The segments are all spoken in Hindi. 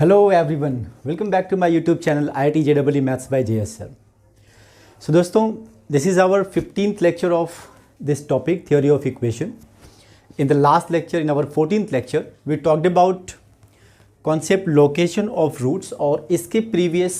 Hello everyone, welcome back to my YouTube channel IIT JEE Maths by JS Sir. So दोस्तों, this is our 15th lecture of this topic, theory of equation. In the last lecture, in our 14th lecture, we talked about concept location of roots और इसके previous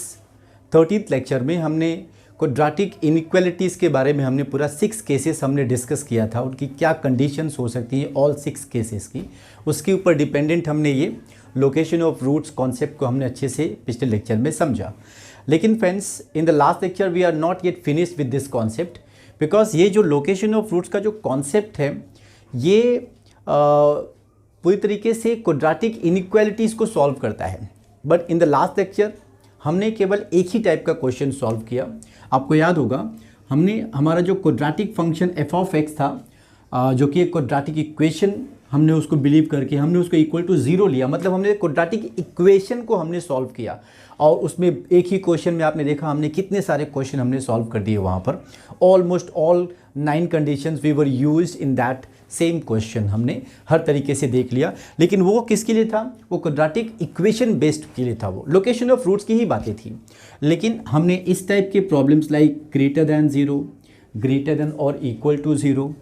13th lecture में हमने क्वाड्रेटिक इनइक्वालिटीज़ के बारे में हमने पूरा 6 केसेस हमने डिस्कस किया था, उनकी क्या कंडीशंस हो सकती हैं ऑल 6 केसेस की, उसके ऊपर डिपेंडेंट हमने ये लोकेशन ऑफ रूट्स कॉन्सेप्ट को हमने अच्छे से पिछले लेक्चर में समझा. लेकिन friends, in the last lecture we are not yet finished with this concept, because ये जो लोकेशन ऑफ रूट्स का जो कॉन्सेप्ट है ये पूरी तरीके से क्वाड्रेटिक इनइक्वालिटीज़ को सॉल्व करता है. But in the last lecture हमने केवल एक ही टाइप का क्वेश्चन सॉल्व किया. आपको याद होगा हमने हमारा जो quadratic function F of x था, जो कि एक क्वाड्रेटिक इक्वेशन, हमने उसको बिलीव करके हमने उसको इक्वल टू ज़ीरो लिया. मतलब हमने क्वाड्रेटिक इक्वेशन को हमने सॉल्व किया और उसमें एक ही क्वेश्चन में आपने देखा हमने कितने सारे क्वेश्चन हमने सॉल्व कर दिए वहाँ पर. Almost all 9 conditions we were used in that same question. हमने हर तरीके से देख लिया. लेकिन वो किसके लिए था? वो क्वाड्रेटिक इक्वेशन बेस्ड के लिए था. वो लोकेशन ऑफ रूट्स की ही बातें थी. लेकिन हमने इस टाइप के problems like greater than zero, greater than और equal to zero,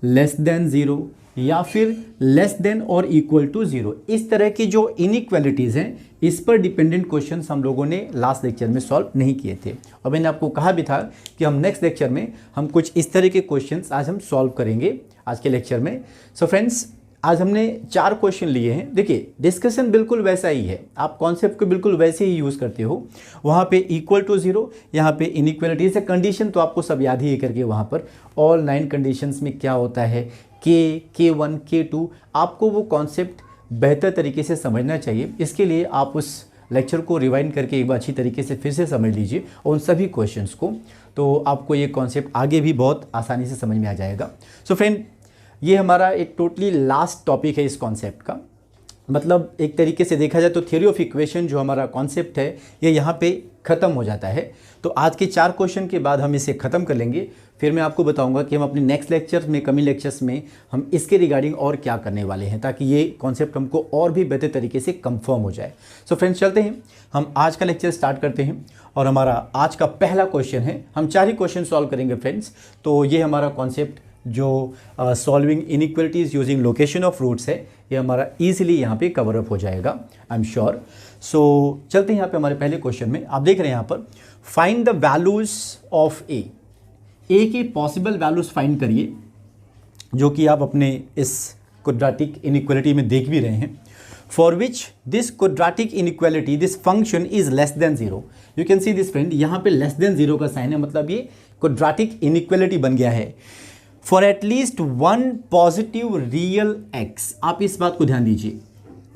less than zero या फिर लेस देन और इक्वल टू ज़ीरो, इस तरह की जो इनइक्वालिटीज़ हैं इस पर डिपेंडेंट क्वेश्चंस हम लोगों ने लास्ट लेक्चर में सॉल्व नहीं किए थे. और मैंने आपको कहा भी था कि हम नेक्स्ट लेक्चर में हम कुछ इस तरह के क्वेश्चंस आज हम सॉल्व करेंगे आज के लेक्चर में. सो फ्रेंड्स, आज हमने 4 क्वेश्चन लिए हैं. देखिए, डिस्कशन बिल्कुल वैसा ही है, आप कॉन्सेप्ट को बिल्कुल वैसे ही यूज़ करते हो. वहाँ पे इक्वल टू ज़ीरो, यहाँ पे इनइक्वालिटी से कंडीशन तो आपको सब याद ही है करके. वहाँ पर ऑल 9 कंडीशंस में क्या होता है, K1, K2, आपको वो कॉन्सेप्ट बेहतर तरीके से समझना चाहिए. इसके लिए आप उस लेक्चर को रिवाइंड करके एक बार अच्छी तरीके से फिर से समझ लीजिए और उन सभी क्वेश्चंस को, तो आपको ये कॉन्सेप्ट आगे भी बहुत आसानी से समझ में आ जाएगा. सो फ्रेंड, ये हमारा एक टोटली लास्ट टॉपिक है इस कॉन्सेप्ट का. मतलब एक तरीके से देखा जाए तो थ्योरी ऑफ इक्वेशन जो हमारा कॉन्सेप्ट है ये यहाँ पे ख़त्म हो जाता है. तो आज के 4 क्वेश्चन के बाद हम इसे ख़त्म कर लेंगे. फिर मैं आपको बताऊंगा कि हम अपने नेक्स्ट लेक्चर में, कमिंग लेक्चर्स में हम इसके रिगार्डिंग और क्या करने वाले हैं ताकि ये कॉन्सेप्ट हमको और भी बेहतर तरीके से कंफर्म हो जाए. सो फ्रेंड्स, चलते हैं, हम आज का लेक्चर स्टार्ट करते हैं. और हमारा आज का पहला क्वेश्चन है, हम 4 ही क्वेश्चन सॉल्व करेंगे फ्रेंड्स. तो ये हमारा कॉन्सेप्ट जो solving inequalities using location of roots है, ये हमारा ईजिली यहाँ पे कवर अप हो जाएगा, आई एम श्योर. सो चलते हैं यहाँ पे हमारे पहले क्वेश्चन में. आप देख रहे हैं यहाँ पर, फाइंड द वैल्यूज़ ऑफ ए की पॉसिबल वैल्यूज़ फाइंड करिए, जो कि आप अपने इस क्वाड्रेटिक इनइक्वालिटी में देख भी रहे हैं. For which this quadratic inequality, this function is less than zero. You can see this friend, यहाँ पे लेस देन ज़ीरो का साइन है, मतलब ये क्वाड्रेटिक इनइक्वालिटी बन गया है. For at least one positive real x. आप इस बात को ध्यान दीजिए,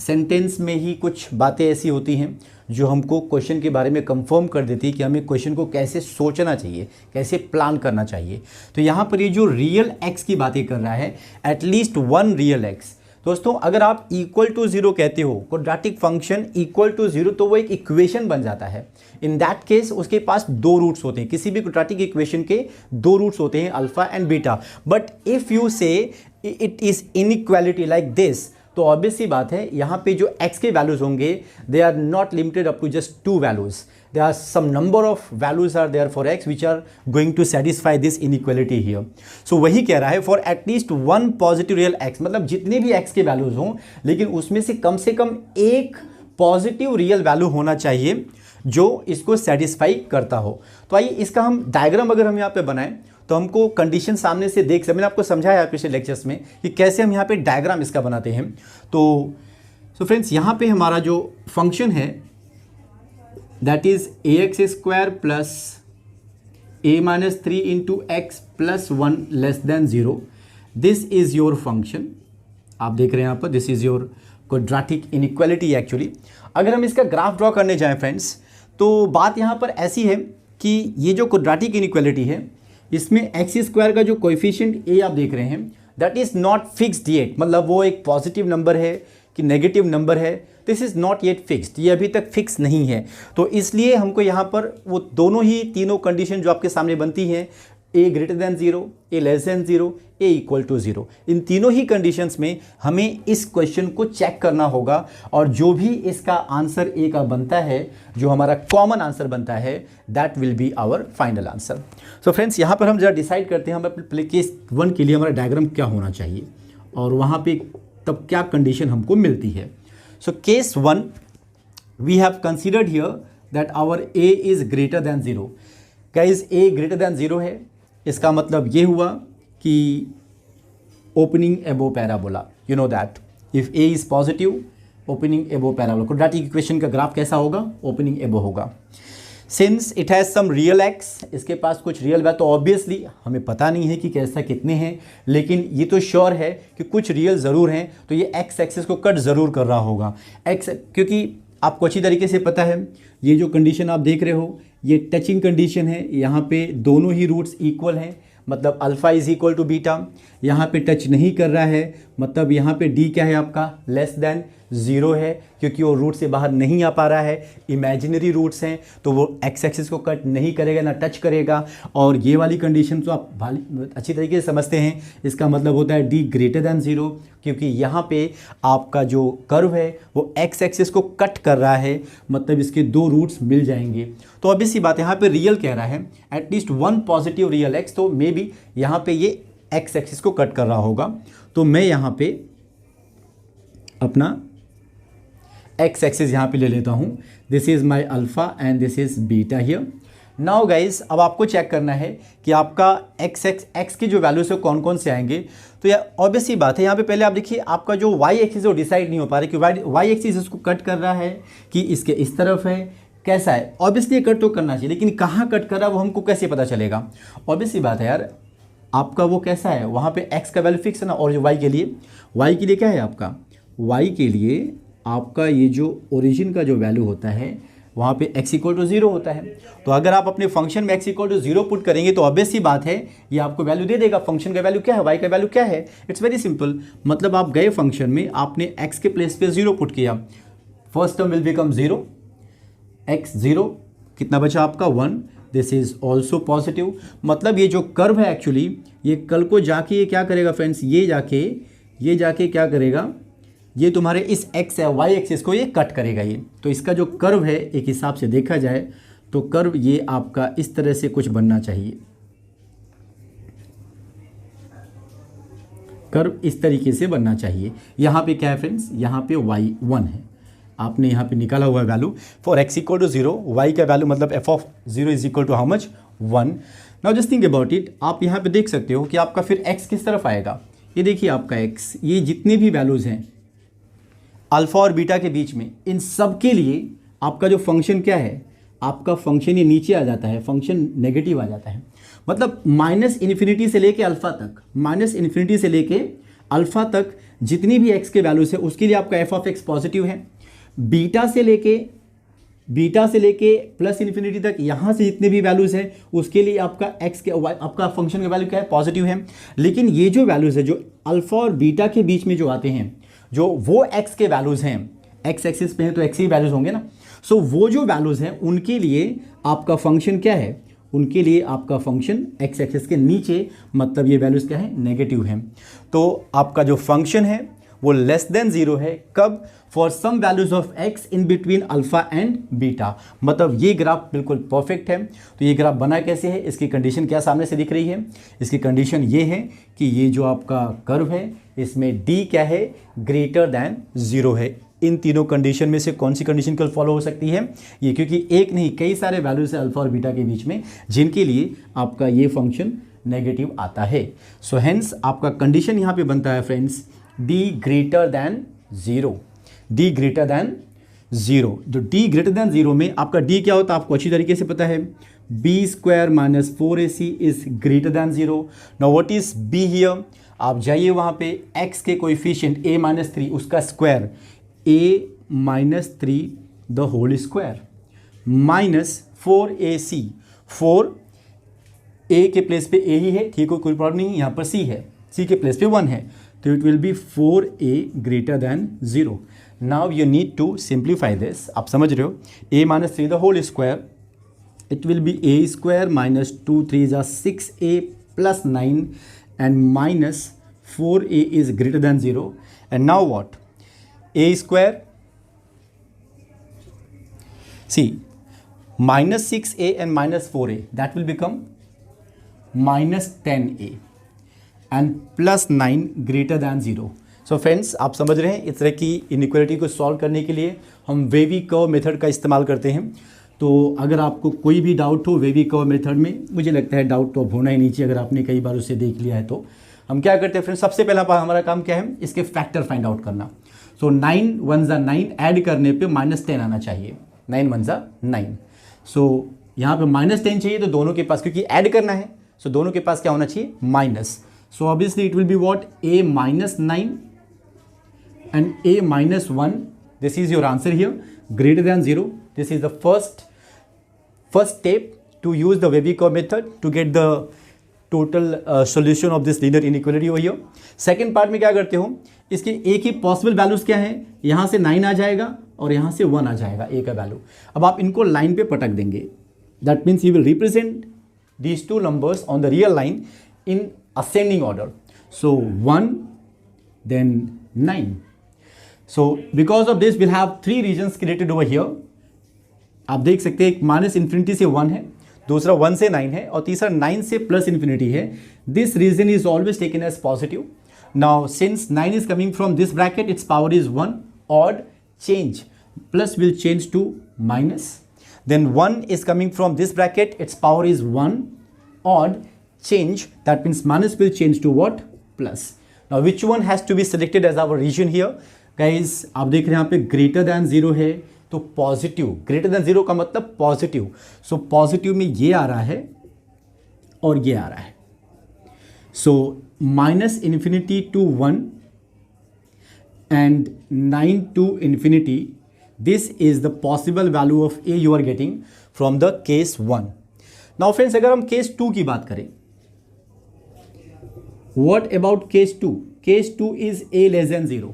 सेंटेंस में ही कुछ बातें ऐसी होती हैं जो हमको क्वेश्चन के बारे में कंफर्म कर देती है कि हमें क्वेश्चन को कैसे सोचना चाहिए, कैसे प्लान करना चाहिए. तो यहाँ पर ये जो रियल एक्स की बातें कर रहा है, एटलीस्ट वन रियल एक्स. दोस्तों, अगर आप इक्वल टू ज़ीरो कहते हो, quadratic function equal to zero, तो वो एक इक्वेशन बन जाता है. इन दैट केस उसके पास 2 रूट्स होते हैं. किसी भी क्वाड्रेटिक इक्वेशन के 2 रूट्स होते हैं, alpha and beta. But if you say it is inequality like this, तो ऑब्वियस सी बात है यहाँ पे जो x के वैल्यूज़ होंगे, they are not limited up to just 2 values. there are some number of values are there for x which are going to satisfy this inequality here. So वही कह रहा है for at least one positive real x, मतलब जितने भी x के वैल्यूज़ हों, लेकिन उसमें से कम एक पॉजिटिव रियल वैल्यू होना चाहिए जो इसको सेटिस्फाई करता हो. तो आइए इसका हम डायग्राम अगर हम यहाँ पे बनाएं तो हमको कंडीशन सामने से देख सकते. मैंने आपको समझाया पिछले लेक्चर्स में कि कैसे हम यहाँ पे डायग्राम इसका बनाते हैं. तो फ्रेंड्स, यहाँ पे हमारा जो फंक्शन है that is ax² plus a-3 into x plus 1 less than 0. This is your function. आप देख रहे हैं यहाँ पर, this is your quadratic inequality actually. अगर हम इसका ग्राफ ड्रॉ करने जाएं फ्रेंड्स, तो बात यहाँ पर ऐसी है कि ये जो क्वाड्रेटिक इनइक्वालिटी है, इसमें x² का जो कोएफिशिएंट a आप देख रहे हैं, that is not fixed yet. मतलब वो एक पॉजिटिव नंबर है कि नेगेटिव नंबर है, this is not yet fixed. ये अभी तक फिक्स नहीं है. तो इसलिए हमको यहाँ पर वो दोनों ही तीनों कंडीशन जो आपके सामने बनती हैं, A greater than 0, A less than 0, A equal to 0। इन तीनों ही कंडीशंस में हमें इस क्वेश्चन को चेक करना होगा और जो भी इसका आंसर ए का बनता है, जो हमारा कॉमन आंसर बनता है, that will be our final answer. So friends, यहाँ पर हम जरा डिसाइड करते हैं हमें केस 1 के लिए हमारा डायग्राम क्या होना चाहिए और वहाँ पे तब क्या कंडीशन हमको मिलती है। So case 1 we have considered here that our a is greater than 0। Guys a greater than 0 है, इसका मतलब ये हुआ कि opening above parabola, you know that if a is positive opening above parabola, quadratic equation का ग्राफ कैसा होगा, ओपनिंग एबो होगा। Since it has some real x, इसके पास कुछ रियल वैल्यू, तो ऑब्वियसली हमें पता नहीं है कि कैसा कितने हैं, लेकिन ये तो श्योर है कि कुछ रियल ज़रूर हैं, तो ये एक्स एक्सिस को कट ज़रूर कर रहा होगा एक्स, क्योंकि आपको अच्छी तरीके से पता है ये जो कंडीशन आप देख रहे हो ये टचिंग कंडीशन है, यहाँ पे दोनों ही रूट्स इक्वल हैं, मतलब alpha is equal to beta. यहाँ पे टच नहीं कर रहा है, मतलब यहाँ पे डी क्या है आपका, लेस देन 0 है, क्योंकि वो रूट से बाहर नहीं आ पा रहा है, इमेजिनरी रूट्स हैं, तो वो एक्स एक्सिस को कट नहीं करेगा ना टच करेगा। और ये वाली कंडीशन तो आप अच्छी तरीके से समझते हैं, इसका मतलब होता है डी ग्रेटर दैन 0, क्योंकि यहाँ पे आपका जो कर्व है वो एक्स एक्सिस को कट कर रहा है, मतलब इसके दो रूट्स मिल जाएंगे। तो ऑब्वियस सी बात है, यहाँ पे रियल कह रहा है एटलीस्ट 1 पॉजिटिव रियल एक्स, तो मे बी यहाँ पे ये एक्स एक्सिस को कट कर रहा होगा। तो मैं यहाँ पे अपना एक्स एक्सिस यहाँ पे ले लेता हूँ, this is my alpha and this is beta here. Now guys, अब आपको चेक करना है कि आपका एक्स की जो वैल्यूज है कौन कौन से आएंगे। तो यह ऑब्वियस ही बात है, यहाँ पे पहले आप देखिए आपका जो वाई एक्सिस वो डिसाइड नहीं हो पा रहा है कि वाई एक्सिस इसको कट कर रहा है कि इसके इस तरफ है, कैसा है। ऑब्वियसली कट तो करना चाहिए, लेकिन कहाँ कट कर रहा है वो हमको कैसे पता चलेगा। ऑब्वियस ही बात है यार, आपका वो कैसा है, वहाँ पे एक्स का वैल्यू फिक्स है ना, और जो वाई के लिए क्या है आपका, वाई के लिए आपका ये जो ओरिजिन का जो वैल्यू होता है वहाँ पे x इक्वल टू 0 होता है। तो अगर आप अपने फंक्शन में x इक्वल टू 0 पुट करेंगे तो ऑब्वियस सी बात है ये आपको वैल्यू दे देगा। फंक्शन का वैल्यू क्या है, y का वैल्यू क्या है, इट्स वेरी सिंपल। मतलब आप गए फंक्शन में, आपने x के प्लेस पे 0 पुट किया, first term will become 0, x 0, कितना बचा आपका 1, दिस इज ऑल्सो पॉजिटिव। मतलब ये जो कर्व है एक्चुअली ये कल को जाके ये क्या करेगा फ्रेंड्स, ये जाके क्या करेगा, ये तुम्हारे इस एक्स है वाई एक्सिस को ये कट करेगा ये। तो इसका जो कर्व है एक हिसाब से देखा जाए तो कर्व ये आपका इस तरह से कुछ बनना चाहिए, कर्व इस तरीके से बनना चाहिए। यहाँ पे क्या है फ्रेंड्स, यहाँ पे y1 है, आपने यहाँ पे निकाला हुआ value for x equal to 0, y का वैल्यू मतलब f of 0 is equal to how much 1। Now just think about it, आप यहाँ पे देख सकते हो कि आपका फिर x किस तरफ आएगा। ये देखिए आपका x, ये जितने भी वैल्यूज़ हैं अल्फ़ा और बीटा के बीच में, इन सब के लिए आपका जो फंक्शन क्या है, आपका फंक्शन ये नीचे आ जाता है, फंक्शन नेगेटिव आ जाता है। मतलब -∞ से लेके अल्फ़ा तक, -∞ से लेके अल्फ़ा तक जितनी भी x के वैल्यूज़ है उसके लिए आपका f ऑफ x पॉजिटिव है। बीटा से लेके +∞ तक यहाँ से जितने भी वैल्यूज़ हैं उसके लिए आपका आपका फंक्शन का वैल्यू क्या है, पॉजिटिव है। लेकिन ये जो वैल्यूज़ है जो अल्फ़ा और बीटा के बीच में जो आते हैं, जो वो x के वैल्यूज़ हैं, x एक्सिस पे हैं तो x ही वैल्यूज़ होंगे ना। सो वो जो वैल्यूज़ हैं उनके लिए आपका फंक्शन क्या है, उनके लिए आपका फंक्शन x एक्सिस के नीचे, मतलब ये वैल्यूज़ क्या है, नेगेटिव हैं। तो आपका जो फंक्शन है वो लेस देन 0 है, कब, for some values of x in between alpha and beta. मतलब ये ग्राफ बिल्कुल परफेक्ट है। तो ये ग्राफ बना कैसे है, इसकी कंडीशन क्या सामने से दिख रही है, इसकी कंडीशन ये है कि ये जो आपका कर्व है इसमें d क्या है, ग्रेटर दैन 0 है। इन तीनों कंडीशन में से कौन सी कंडीशन कल फॉलो हो सकती है, ये, क्योंकि एक नहीं कई सारे वैल्यूज है अल्फा और बीटा के बीच में जिनके लिए आपका ये फंक्शन नेगेटिव आता है। सो हेंस आपका कंडीशन यहाँ पे बनता है friends d greater than 0, d greater than 0। जो d ग्रेटर दैन 0 में आपका d क्या होता है आपको अच्छी तरीके से पता है, b² - 4ac is greater than 0। Now what is b here, आप जाइए वहाँ पे x के कोएफिशिएंट a - 3 उसका square, a - 3 the whole square -4ac, 4 a के प्लेस पे a ही है, ठीक है, कोई प्रॉब्लम नहीं, यहाँ पर c है, c के प्लेस पे 1 है, तो it will be 4a greater than 0। Now you need to simplify this, आप समझ रहे हो, a - 3 the whole square it will be a square minus 2 3s are 6a plus 9 and minus 4a is greater than 0. And now what? A square, see, minus 6a and minus 4a, that will become minus 10a and plus 9 greater than 0. So friends, आप समझ रहे हैं इस तरह की इनइक्वालिटी को सॉल्व करने के लिए हम वेवी कर्व मेथड का इस्तेमाल करते हैं. तो अगर आपको कोई भी डाउट हो वेवी कर्व मेथड में, मुझे लगता है डाउट तो अब होना ही नहीं चाहिए अगर आपने कई बार उसे देख लिया है. तो हम क्या करते हैं फ्रेंड्स, सबसे पहला हमारा काम क्या है, इसके फैक्टर फाइंड आउट करना. सो 9 1 जा 9 ऐड करने पे -10 आना चाहिए. 9 1 जा 9. सो यहाँ पे -10 चाहिए तो दोनों के पास, क्योंकि ऐड करना है, सो दोनों के पास क्या होना चाहिए, minus. So obviously it will be what, a minus 9 and a minus 1. This is your answer here, greater than 0. This is the first step to use the Webby curve method to get the total solution of this linear inequality over here. Second part में क्या करते हो, इसके एक ही पॉसिबल वैल्यूज क्या है, यहाँ से 9 आ जाएगा और यहाँ से 1 आ जाएगा a का वैल्यू. अब आप इनको लाइन पे पटक देंगे. That means you will represent these two numbers on the real line in ascending order. So 1 then 9. So because of this we'll have three regions created over here. आप देख सकते हैं एक माइनस इन्फिनिटी से 1 है, दूसरा 1 से 9 है और तीसरा 9 से प्लस इन्फिनिटी है. This region is always taken as positive. Now since 9 is coming from this bracket, its power is 1, odd change, plus will change to minus. Then 1 is coming from this bracket, its power is 1, odd change, that means minus will change to what, plus. Now which one has to be selected as our region here guys? आप देख रहे हैं यहाँ पे greater than 0 है तो पॉजिटिव, ग्रेटर देन 0 का मतलब पॉजिटिव. सो पॉजिटिव में ये आ रहा है और ये आ रहा है. So minus infinity to 1 and 9 to infinity, this is the possible value of a you are getting from the case 1. Now friends, अगर हम case 2 की बात करें, what about case 2? Case 2 is a less than 0.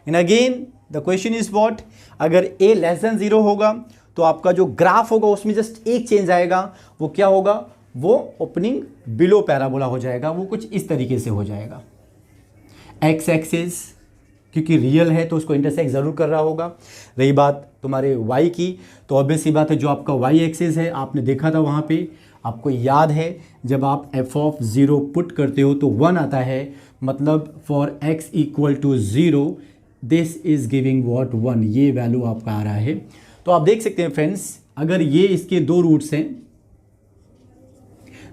And again the question is what? अगर a less than 0 होगा तो आपका जो ग्राफ होगा उसमें जस्ट एक चेंज आएगा. वो क्या होगा, वो ओपनिंग बिलो पैराबोला हो जाएगा. वो कुछ इस तरीके से हो जाएगा. एक्स एक्सिस क्योंकि रियल है तो उसको इंटरसेक्ट ज़रूर कर रहा होगा. रही बात तुम्हारे y की, तो ऑब्वियस सी बात है जो आपका y एक्सिस है आपने देखा था वहाँ पे, आपको याद है जब आप f(0) पुट करते हो तो 1 आता है, मतलब for x equal to 0 this is giving what 1. ये वैल्यू आपका आ रहा है. तो आप देख सकते हैं फ्रेंड्स, अगर ये इसके दो रूट्स हैं,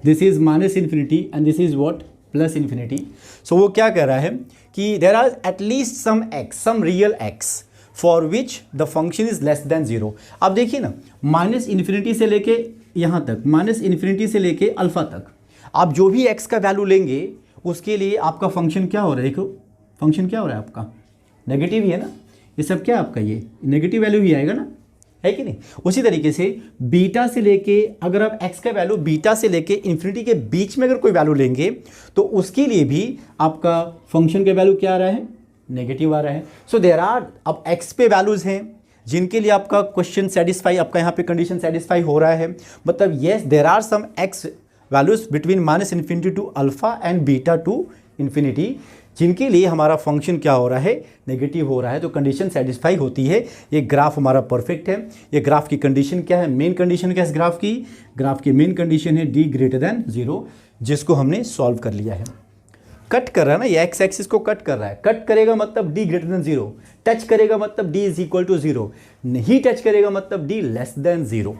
this is minus infinity and this is what, plus infinity. So वो क्या कह रहा है कि there are at least some x, some real x for which the function is less than 0. आप देखिए ना, माइनस इन्फिनिटी से लेके यहाँ तक, माइनस इन्फिनिटी से लेके अल्फा तक, आप जो भी x का वैल्यू लेंगे उसके लिए आपका फंक्शन क्या हो रहा है. देखो फंक्शन क्या हो रहा है आपका, नेगेटिव ही है ना. ये सब क्या आपका, ये नेगेटिव वैल्यू ही आएगा ना, है कि नहीं. उसी तरीके से बीटा से लेके, अगर आप x का वैल्यू बीटा से लेके इन्फिनिटी के बीच में अगर कोई वैल्यू लेंगे तो उसके लिए भी आपका फंक्शन का वैल्यू क्या आ रहा है, नेगेटिव आ रहा है. सो देयर आर, अब x पे वैल्यूज़ हैं जिनके लिए आपका क्वेश्चन सेटिस्फाई, आपका यहाँ पे कंडीशन सेटिस्फाई हो रहा है. मतलब yes there are some x values between minus infinity to alpha and beta to infinity, जिनके लिए हमारा फंक्शन क्या हो रहा है, नेगेटिव हो रहा है. तो कंडीशन सेटिस्फाई होती है. ये ग्राफ हमारा परफेक्ट है. ये ग्राफ की कंडीशन क्या है, मेन कंडीशन क्या है इस ग्राफ की, ग्राफ की मेन कंडीशन है d ग्रेटर देन 0, जिसको हमने सॉल्व कर लिया है. कट कर रहा है ना, ये एक्स एक्सिस को कट कर रहा है. कट करेगा मतलब d ग्रेटर देन 0, टच करेगा मतलब d इज इक्वल टू 0, नहीं टच करेगा मतलब d लेस देन 0.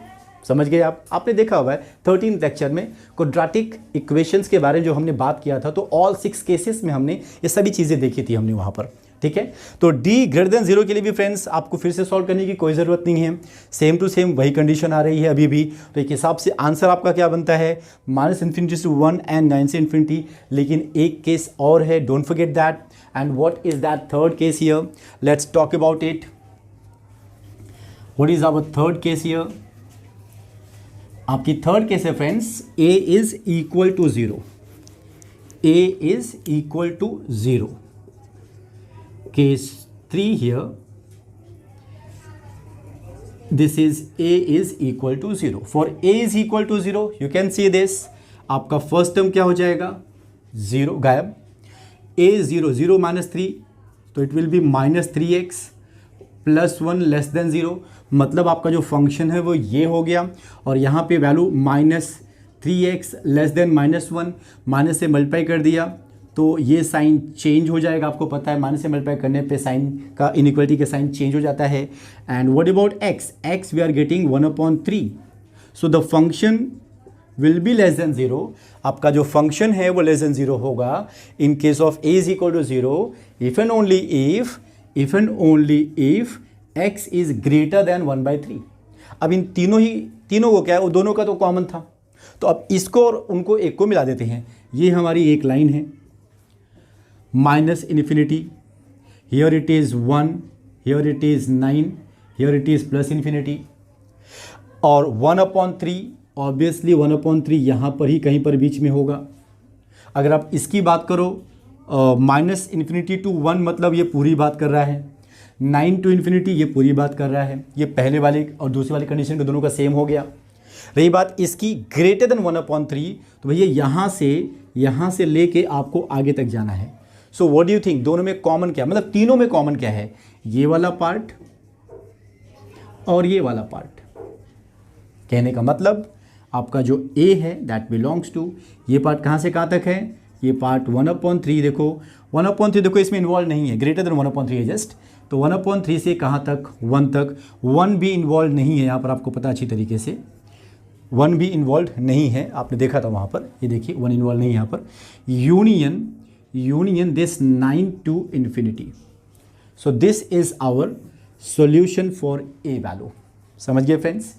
समझ गए आप. आपने देखा हुआ है 13th लेक्चर में क्वाड्रेटिक इक्वेशंस के बारे में जो हमने बात किया था, तो ऑल 6 केसेस में हमने ये सभी चीज़ें देखी थी हमने वहाँ पर. ठीक है, तो d ग्रेटर देन 0 के लिए भी फ्रेंड्स आपको फिर से सॉल्व करने की कोई ज़रूरत नहीं है. सेम टू सेम वही कंडीशन आ रही है अभी भी. तो एक हिसाब से आंसर आपका क्या बनता है, माइनस इन्फिनिटी टू 1 एंड 9 से इन्फिनिटी. लेकिन एक केस और है, don't forget that. And what is that third case here, let's talk about it. What is our third case here. आपकी थर्ड केस है friends, a is equal to 0, a is equal to 0. Case 3 here, this is a is equal to 0. For a is equal to 0, you can see this. आपका फर्स्ट टर्म क्या हो जाएगा? 0 गायब. a 0 0 माइनस 3, तो it will B minus 3x plus 1 less than 0. मतलब आपका जो फंक्शन है वो ये हो गया, और यहाँ पे value minus 3x less than minus 1, minus से मल्टीप्लाई कर दिया तो ये साइन चेंज हो जाएगा. आपको पता है माइनस से मल्टीप्लाई करने पे साइन का इनइक्वालिटी का साइन चेंज हो जाता है. And what about x? x we are getting 1/3. So the function will be less than 0. आपका जो फंक्शन है वो लेस देन 0 होगा in case of a is equal to 0 if and only if x is greater than 1/3. अब इन तीनों को क्या है, वो दोनों का तो कॉमन था, तो अब इसको और उनको एक को मिला देते हैं. ये हमारी एक लाइन है, minus infinity, here it is 1, here it is 9, here it is plus infinity, और 1/3. ऑब्वियसली 1/3 यहाँ पर ही कहीं पर बीच में होगा. अगर आप इसकी बात करो, माइनस इन्फिनिटी टू 1 मतलब ये पूरी बात कर रहा है, 9 टू इन्फिनिटी ये पूरी बात कर रहा है. ये पहले वाले और दूसरे वाले कंडीशन के दोनों का सेम हो गया. रही बात इसकी ग्रेटर देन 1/3, तो भैया यहाँ से लेके आपको आगे तक जाना है. So what do you think, दोनों में कॉमन क्या, मतलब तीनों में कॉमन क्या है? ये वाला पार्ट और ये वाला पार्ट. कहने का मतलब आपका जो a है दैट बिलोंग्स टू, ये पार्ट कहाँ से कहाँ तक है? ये पार्ट 1/3. देखो 1/3 देखो इसमें इन्वॉल्व नहीं है, ग्रेटर देन 1/3 है जस्ट. तो 1/3 से कहाँ तक? 1 तक. 1 भी इन्वॉल्व नहीं है यहाँ पर, आपको पता अच्छी तरीके से 1 भी इन्वॉल्व नहीं है, आपने देखा था वहाँ पर. ये देखिए 1 इन्वॉल्व नहीं है यहाँ पर. Union this 9 to infinity. So this is our solution for a value. समझ गए फ्रेंड्स?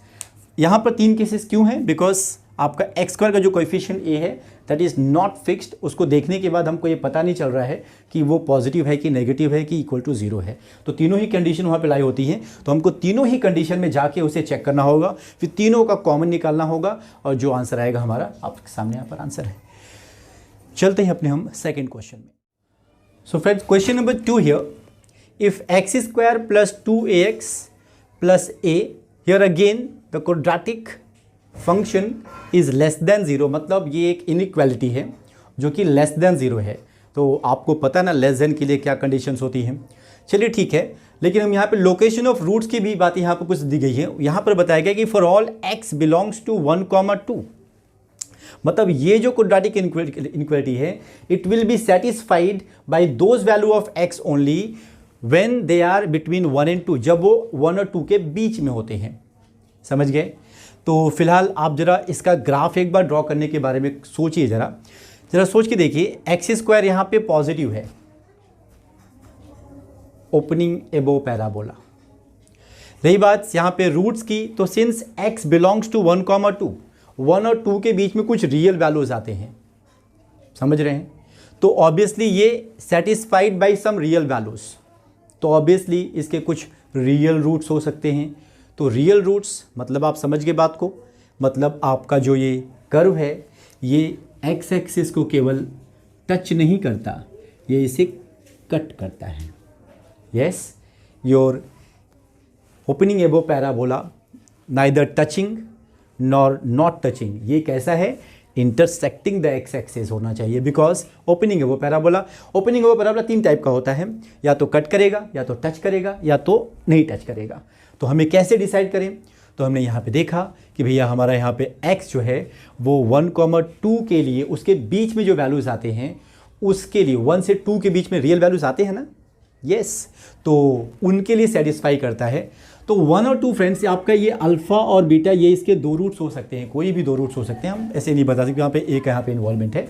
यहाँ पर 3 केसेस क्यों हैं? बिकॉज आपका x² का जो कोएफिशिएंट a है दैट इज़ नॉट फिक्स्ड. उसको देखने के बाद हमको ये पता नहीं चल रहा है कि वो पॉजिटिव है कि नेगेटिव है कि इक्वल टू 0 है. तो तीनों ही कंडीशन वहाँ पे लाई होती हैं, तो हमको तीनों ही कंडीशन में जाके उसे चेक करना होगा, फिर तीनों का कॉमन निकालना होगा, और जो आंसर आएगा हमारा आपके सामने यहाँ पर आंसर है. चलते हैं अपने हम सेकेंड क्वेश्चन में. सो friends, question number 2 here. If x² plus 2ax plus a, here again the quadratic function is less than 0. मतलब ये एक इनइक्वालिटी है जो कि लेस देन 0 है. तो आपको पता ना लेस देन के लिए क्या कंडीशंस होती हैं. चलिए ठीक है, लेकिन हम यहाँ पे लोकेशन ऑफ रूट्स की भी बात यहाँ पर कुछ दी गई है. यहाँ पर बताया गया कि for all x belongs to 1,2. मतलब ये जो क्वाड्रेटिक इनइक्वालिटी है it will be satisfied by those value of x only when they are between 1 and 2. जब वो 1 और 2 के बीच में होते हैं. समझ गए? तो फिलहाल आप जरा इसका ग्राफ एक बार ड्रॉ करने के बारे में सोचिए. जरा सोच के देखिए. x² यहाँ पे पॉजिटिव है, ओपनिंग एबो पैराबोला. रही बात यहाँ पे रूट्स की, तो सिंस x बिलोंग्स टू 1,2, 1 और 2 के बीच में कुछ रियल वैल्यूज आते हैं. समझ रहे हैं? तो ऑब्वियसली ये satisfied by some real values, तो ऑब्वियसली इसके कुछ रियल रूट्स हो सकते हैं. तो रियल रूट्स मतलब आप समझ गए बात को, मतलब आपका जो ये कर्व है ये एक्स एक्सिस को केवल टच नहीं करता, ये इसे कट करता है. Yes, your opening above parabola neither touching nor not touching. ये कैसा है? इंटरसेक्टिंग द एक्स एक्सिस होना चाहिए. Because opening above parabola 3 type का होता है, या तो कट करेगा, या तो टच करेगा, या तो नहीं टच करेगा. तो हमें कैसे डिसाइड करें? तो हमने यहाँ पे देखा कि भैया हमारा यहाँ पे x जो है वो 1,2 के लिए उसके बीच में जो वैल्यूज़ आते हैं उसके लिए 1 से 2 के बीच में रियल वैल्यूज़ आते हैं ना. यस, तो उनके लिए सेटिस्फाई करता है. तो 1 और 2 फ्रेंड्स, आपका ये अल्फ़ा और बीटा ये इसके 2 रूट्स हो सकते हैं, कोई भी 2 रूट्स हो सकते हैं. हम ऐसे नहीं बता सकते यहाँ पे एक यहाँ पे इन्वॉल्वमेंट है,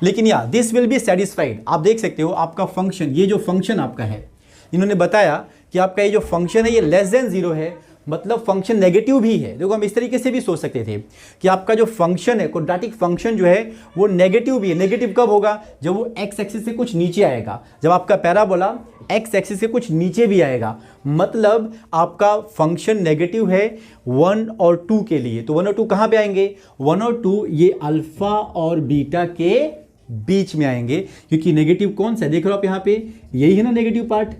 लेकिन या दिस विल बी सेटिस्फाइड. आप देख सकते हो आपका फंक्शन, ये जो फंक्शन आपका है, इन्होंने बताया कि आपका ये जो फंक्शन है ये लेस देन 0 है, मतलब फंक्शन नेगेटिव भी है. देखो हम इस तरीके से भी सोच सकते थे कि आपका जो फंक्शन है, क्वाड्रेटिक फंक्शन जो है वो नेगेटिव भी है. नेगेटिव कब होगा? जब वो एक्स एक्सिस से कुछ नीचे आएगा, जब आपका पैराबोला एक्स एक्सिस से कुछ नीचे भी आएगा, मतलब आपका फंक्शन नेगेटिव है 1 और 2 के लिए. तो 1 और 2 कहाँ पे आएंगे? 1 और 2 ये अल्फा और बीटा के बीच में आएंगे, क्योंकि नेगेटिव कौन सा है? देख रहे हो आप यहाँ पे, यही है ना नेगेटिव पार्ट.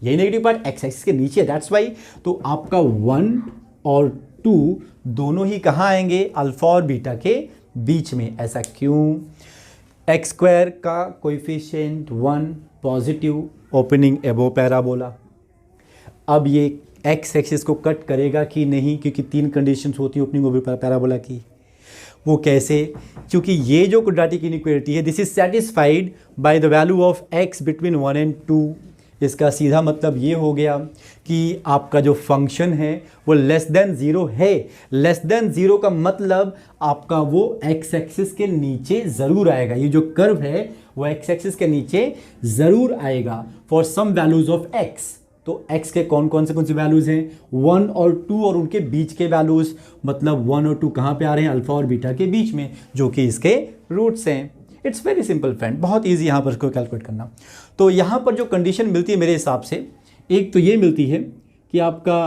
यही नेगेटिव पार्ट एक्स एक्सिस के नीचे, दैट्स वाई। तो आपका 1 और 2 दोनों ही कहाँ आएंगे, अल्फा और बीटा के बीच में। ऐसा क्यों? एक्स स्क्वायर का coefficient 1 positive, opening above parabola. अब ये एक्स एक्सिस को कट करेगा कि नहीं, क्योंकि 3 कंडीशंस होती हैं ओपनिंग एबो पैराबोला की। वो कैसे? क्योंकि ये जो क्वाड्रेटिक इनइक्वालिटी है, this is satisfied by the value of x between 1 and 2। इसका सीधा मतलब ये हो गया कि आपका जो फंक्शन है वो लेस देन 0 है। लेस देन 0 का मतलब आपका वो एक्स एक्सिस के नीचे ज़रूर आएगा। ये जो कर्व है वो एक्स एक्सिस के नीचे ज़रूर आएगा for some values of x. तो x के कौन कौन से वैल्यूज़ हैं, 1 और 2 और उनके बीच के वैल्यूज़, मतलब 1 और 2 कहाँ पे आ रहे हैं, अल्फा और बीटा के बीच में, जो कि इसके रूट्स हैं। इट्स वेरी सिंपल फ्रेंड, बहुत इजी यहाँ पर इसको कैलकुलेट करना। तो यहाँ पर जो कंडीशन मिलती है मेरे हिसाब से, एक तो ये मिलती है कि आपका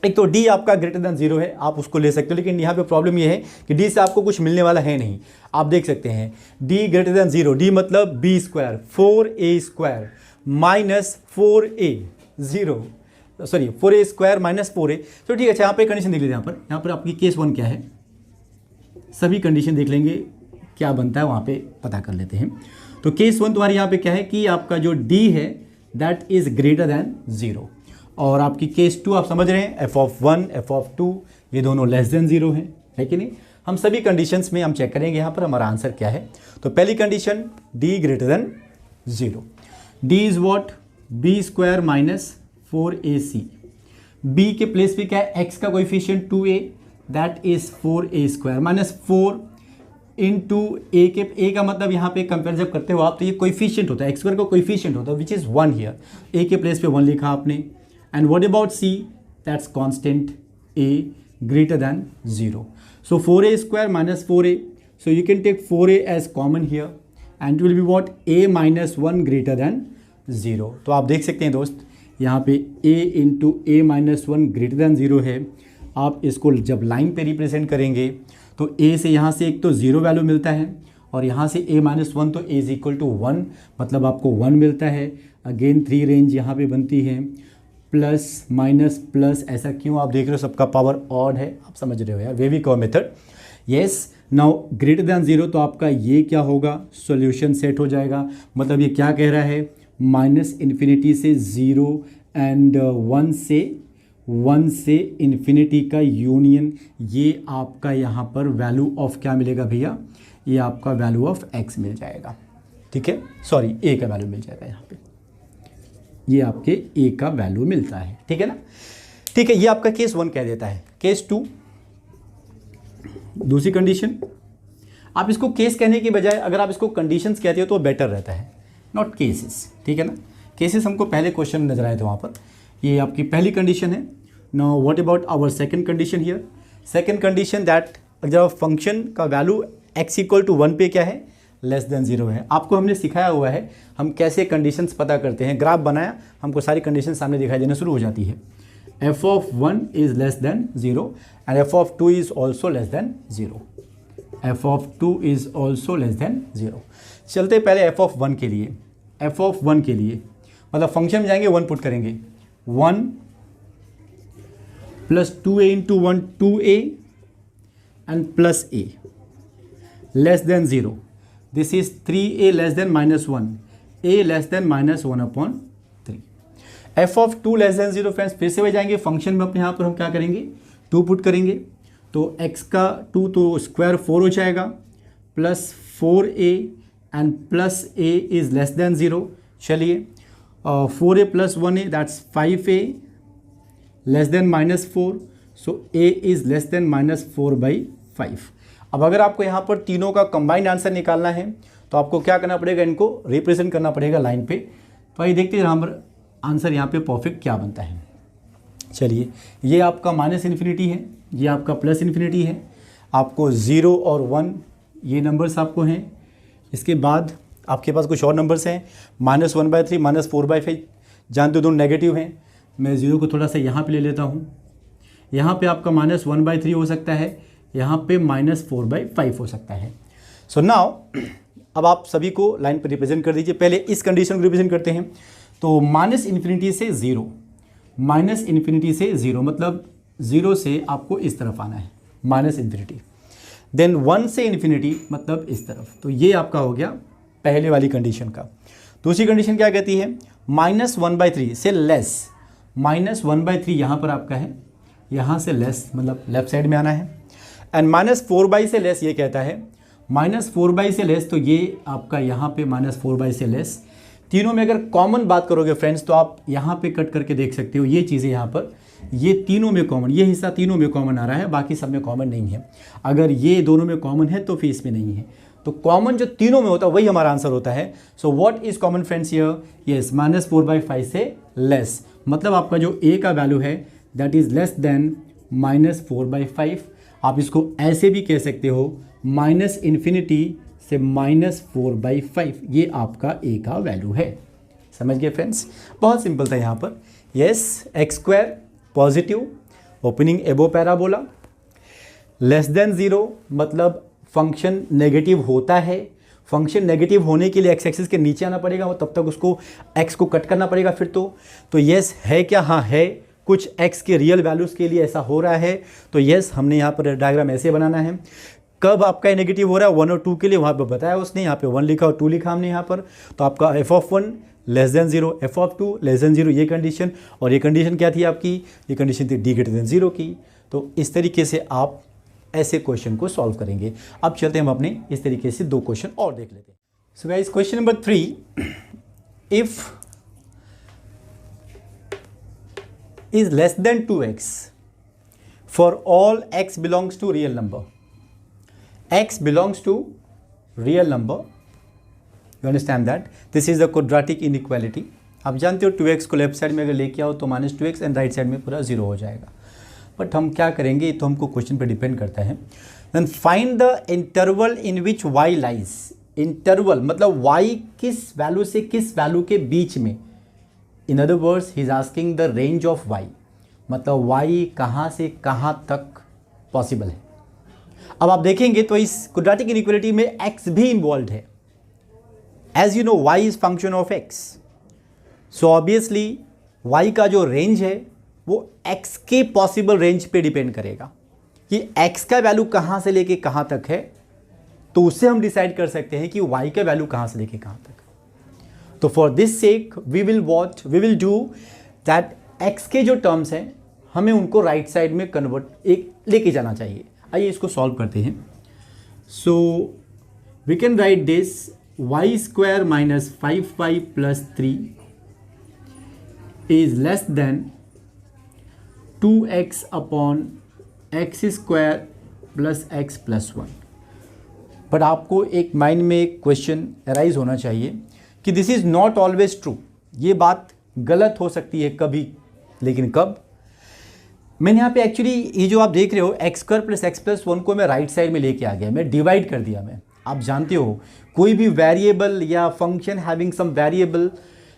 एक तो d आपका ग्रेटर देन 0 है, आप उसको ले सकते हो, लेकिन यहाँ पे प्रॉब्लम ये है कि d से आपको कुछ मिलने वाला है नहीं। आप देख सकते हैं d ग्रेटर देन 0, d मतलब b square 4a square minus 4a 0, sorry 4a square minus 4a। तो ठीक है, अच्छा यहाँ पे कंडीशन देख लीजिए। यहाँ पर आपकी केस 1 क्या है, सभी कंडीशन देख लेंगे क्या बनता है, वहाँ पे पता कर लेते हैं। तो केस 1 तुम्हारे यहाँ पे क्या है कि आपका जो d है दैट इज ग्रेटर देन 0, और आपकी केस 2 आप समझ रहे हैं, f(1) f(2) ये दोनों लेस देन 0 हैं, है कि नहीं। हम सभी कंडीशंस में हम चेक करेंगे यहाँ पर हमारा आंसर क्या है। तो पहली condition d greater than 0, d is what, b square minus 4ac। b के प्लेस पे क्या है, x का coefficient 2a that is 4a square minus 4 into A के, ए का मतलब यहाँ पे कंपेयर जब करते हो आप तो ये कोएफिशिएंट होता है, एक्स स्क्वायर का कोएफिशिएंट होता है विच इज़ 1 हियर। ए के प्लेस पे 1 लिखा आपने। And what about c, that's constant a greater than 0। So 4a square minus 4a, so you can take 4a as common here and it will be what, a minus 1 greater than 0। तो आप देख सकते हैं दोस्त, यहाँ पे a into A minus 1 greater than 0 है। आप इसको जब लाइन पे रिप्रेजेंट करेंगे तो a से यहाँ से एक तो 0 वैल्यू मिलता है, और यहाँ से a माइनस 1 तो a इज इक्वल टू 1, मतलब आपको 1 मिलता है। अगेन 3 रेंज यहाँ पे बनती है, प्लस माइनस प्लस, ऐसा क्यों आप देख रहे हो, सबका पावर ऑड है, आप समझ रहे हो यार, वे भी कहो method. Yes, now greater than 0 तो आपका ये क्या होगा, सॉल्यूशन सेट हो जाएगा। मतलब ये क्या कह रहा है, माइनस इन्फिनिटी से 0 एंड 1 से इन्फिनिटी का यूनियन, ये आपका यहाँ पर वैल्यू ऑफ क्या मिलेगा भैया, ये आपका वैल्यू ऑफ x मिल जाएगा। ठीक है, सॉरी a का वैल्यू मिल जाएगा, यहाँ पे ये आपके a का वैल्यू मिलता है। ठीक है ना, ठीक है, ये आपका केस 1 कह देता है। केस 2, दूसरी कंडीशन, आप इसको केस कहने की बजाय अगर आप इसको कंडीशंस कहते हो तो बेटर रहता है, नॉट केसेस। ठीक है ना, केसेस हमको पहले क्वेश्चन में नजर आए थे वहाँ पर। ये आपकी पहली कंडीशन है। Now what about our second condition here, second condition that जब फंक्शन का वैल्यू x इक्वल टू 1 पे क्या है, लेस देन 0 है। आपको हमने सिखाया हुआ है हम कैसे कंडीशंस पता करते हैं, ग्राफ बनाया, हमको सारी कंडीशन सामने दिखाई देना शुरू हो जाती है। f(1) is less than 0 and f(2) is also less than 0, f(2) is also less than 0। चलते पहले f(1) के लिए, f(1) के लिए मतलब फंक्शन में जाएंगे 1 पुट करेंगे, 1 plus 2a into 1 2a and plus a less than 0, this is 3a less than minus 1, a less than minus 1/3। f(2) less than 0 friends, फिर से वही जाएंगे फंक्शन में अपने, यहाँ पर हम क्या करेंगे 2 पुट करेंगे, तो x का 2 तो स्क्वायर 4 हो जाएगा, plus 4a and plus a is less than 0। चलिए 4a plus 1a that's 5a less than minus 4, so a is less then minus 4/5। अब अगर आपको यहाँ पर तीनों का कंबाइंड आंसर निकालना है तो आपको क्या करना पड़ेगा, इनको रिप्रेजेंट करना पड़ेगा लाइन पे। तो आइए देखते हैं यहाँ पर आंसर यहाँ पे परफेक्ट क्या बनता है। चलिए, ये आपका माइनस इन्फिनिटी है, ये आपका प्लस इन्फिनिटी है, आपको 0 और 1 ये नंबर्स आपको हैं। इसके बाद आपके पास कुछ और नंबर्स हैं, -1/3 -4/5, जानते हो दोनों नेगेटिव हैं। मैं 0 को थोड़ा सा यहाँ पे ले लेता हूँ, यहाँ पे आपका -1/3 हो सकता है, यहाँ पे -4/5 हो सकता है। सो नाउ अब आप सभी को लाइन पर रिप्रेजेंट कर दीजिए। पहले इस कंडीशन को रिप्रेजेंट करते हैं, तो माइनस इन्फिनिटी से ज़ीरो, माइनस इन्फिनिटी से ज़ीरो मतलब ज़ीरो से आपको इस तरफ आना है, माइनस इन्फिनिटी। देन 1 से इन्फिनिटी मतलब इस तरफ। तो ये आपका हो गया पहले वाली कंडीशन का। दूसरी कंडीशन क्या कहती है, -1/3 से लेस, -1/3 यहाँ पर आपका है, यहाँ से लेस मतलब लेफ्ट साइड में आना है। एंड -4/, से लेस ये कहता है, -4/, से लेस, तो ये आपका यहाँ पे -4/, से लेस। तीनों में अगर कॉमन बात करोगे फ्रेंड्स तो आप यहाँ पे कट करके देख सकते हो, ये चीज़ें यहाँ पर, ये तीनों में कॉमन, ये हिस्सा तीनों में कॉमन आ रहा है, बाकी सब में कॉमन नहीं है। अगर ये दोनों में कॉमन है तो फिर इसमें नहीं है। तो कॉमन जो तीनों में होता है वही हमारा आंसर होता है। So what is common friends here, yes -4/5 से लेस, मतलब आपका जो a का वैल्यू है दैट इज लेस देन -4/5। आप इसको ऐसे भी कह सकते हो, -इन्फिनिटी से -4/5, ये आपका a का वैल्यू है। समझ गए फ्रेंड्स, बहुत सिंपल था यहाँ पर। Yes, x² positive, opening above parabola, less than 0 मतलब फंक्शन नेगेटिव होता है। फंक्शन नेगेटिव होने के लिए x एक्सिस के नीचे आना पड़ेगा, तब तक उसको x को कट करना पड़ेगा फिर तो यस है क्या, हाँ है, कुछ x के रियल वैल्यूज़ के लिए ऐसा हो रहा है। तो यस, हमने यहाँ पर डायग्राम ऐसे बनाना है। कब आपका नेगेटिव हो रहा है 1 और 2 के लिए, वहाँ पर बताया उसने, यहाँ पे 1 लिखा और 2 लिखा हमने यहाँ पर। तो आपका f(1) less than 0, f(2) less than 0, ये कंडीशन। और ये कंडीशन क्या थी आपकी, ये कंडीशन थी d>0 की। तो इस तरीके से आप ऐसे क्वेश्चन को सॉल्व करेंगे। अब चलते हैं हम अपने इस तरीके से 2 क्वेश्चन और देख लेते हैं। So guys, question number 3, if is less than 2x for all x belongs to real number, x belongs to real number, you understand that this is the quadratic inequality। आप जानते हो 2x को लेफ्ट साइड में अगर लेके आओ तो -2x एंड राइट साइड में पूरा 0 हो जाएगा। बट हम क्या करेंगे, ये तो हमको क्वेश्चन पे डिपेंड करता है। Then find the interval in which y lies, interval मतलब y किस वैल्यू से किस वैल्यू के बीच में। In other words he is asking the range of y, मतलब y कहाँ से कहाँ तक पॉसिबल है। अब आप देखेंगे तो इस क्वाड्रेटिक इनइक्वालिटी में x भी इन्वॉल्व है। As you know y is function of x, so obviously y का जो रेंज है वो x के पॉसिबल रेंज पे डिपेंड करेगा कि x का वैल्यू कहाँ से लेके कहाँ तक है, तो उससे हम डिसाइड कर सकते हैं कि y का वैल्यू कहाँ से लेके कहाँ तक। तो for this sake we will do that x के जो टर्म्स हैं हमें उनको राइट साइड में कन्वर्ट एक लेके जाना चाहिए। आइए इसको सॉल्व करते हैं। So we can write this y² minus 5y plus 3 is less than 2x upon x² plus x plus 1। But आपको एक माइंड में एक क्वेश्चन अराइज होना चाहिए कि this is not always true, ये बात गलत हो सकती है कभी, लेकिन कब। मैंने यहाँ पे एक्चुअली ये जो आप देख रहे हो x² प्लस x प्लस 1 को मैं राइट साइड में लेके आ गया, मैं डिवाइड कर दिया। मैं आप जानते हो कोई भी वेरिएबल या फंक्शन हैविंग सम वेरिएबल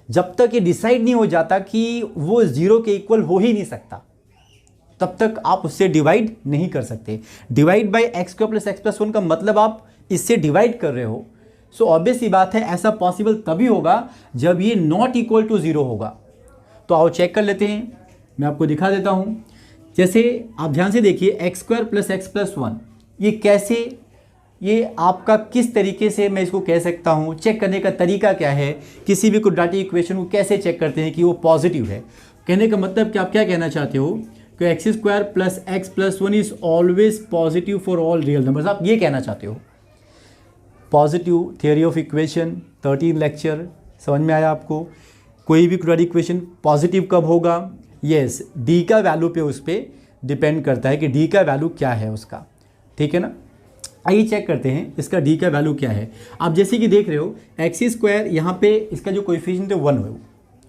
जब तक ये डिसाइड नहीं हो जाता कि वो 0 के इक्वल हो ही नहीं सकता, तब तक आप उससे डिवाइड नहीं कर सकते। Divide by x² plus x plus 1 का मतलब आप इससे डिवाइड कर रहे हो। सो ऑब्वियस सी बात है ऐसा पॉसिबल तभी होगा जब ये नॉट इक्वल टू 0 होगा। तो आओ चेक कर लेते हैं, मैं आपको दिखा देता हूँ। जैसे आप ध्यान से देखिए x² प्लस x प्लस 1, ये कैसे, ये आपका किस तरीके से मैं इसको कह सकता हूँ, चेक करने का तरीका क्या है, किसी भी क्वाड्रेटिक इक्वेशन को कैसे चेक करते हैं कि वो पॉजिटिव है। कहने का मतलब कि आप क्या कहना चाहते हो कि x² plus x plus 1 is always positive for all real numbers, आप ये कहना चाहते हो। Positive theory of equation 13 lecture समझ में आया आपको। कोई भी क्वाड्रेटिक इक्वेशन पॉजिटिव कब होगा, यस डी का वैल्यू पे उस पर डिपेंड करता है कि डी का वैल्यू क्या है उसका, ठीक है ना। आइए चेक करते हैं इसका डी का वैल्यू क्या है। आप जैसे कि देख रहे हो x² यहाँ पे इसका जो कोएफिशिएंट है 1 है,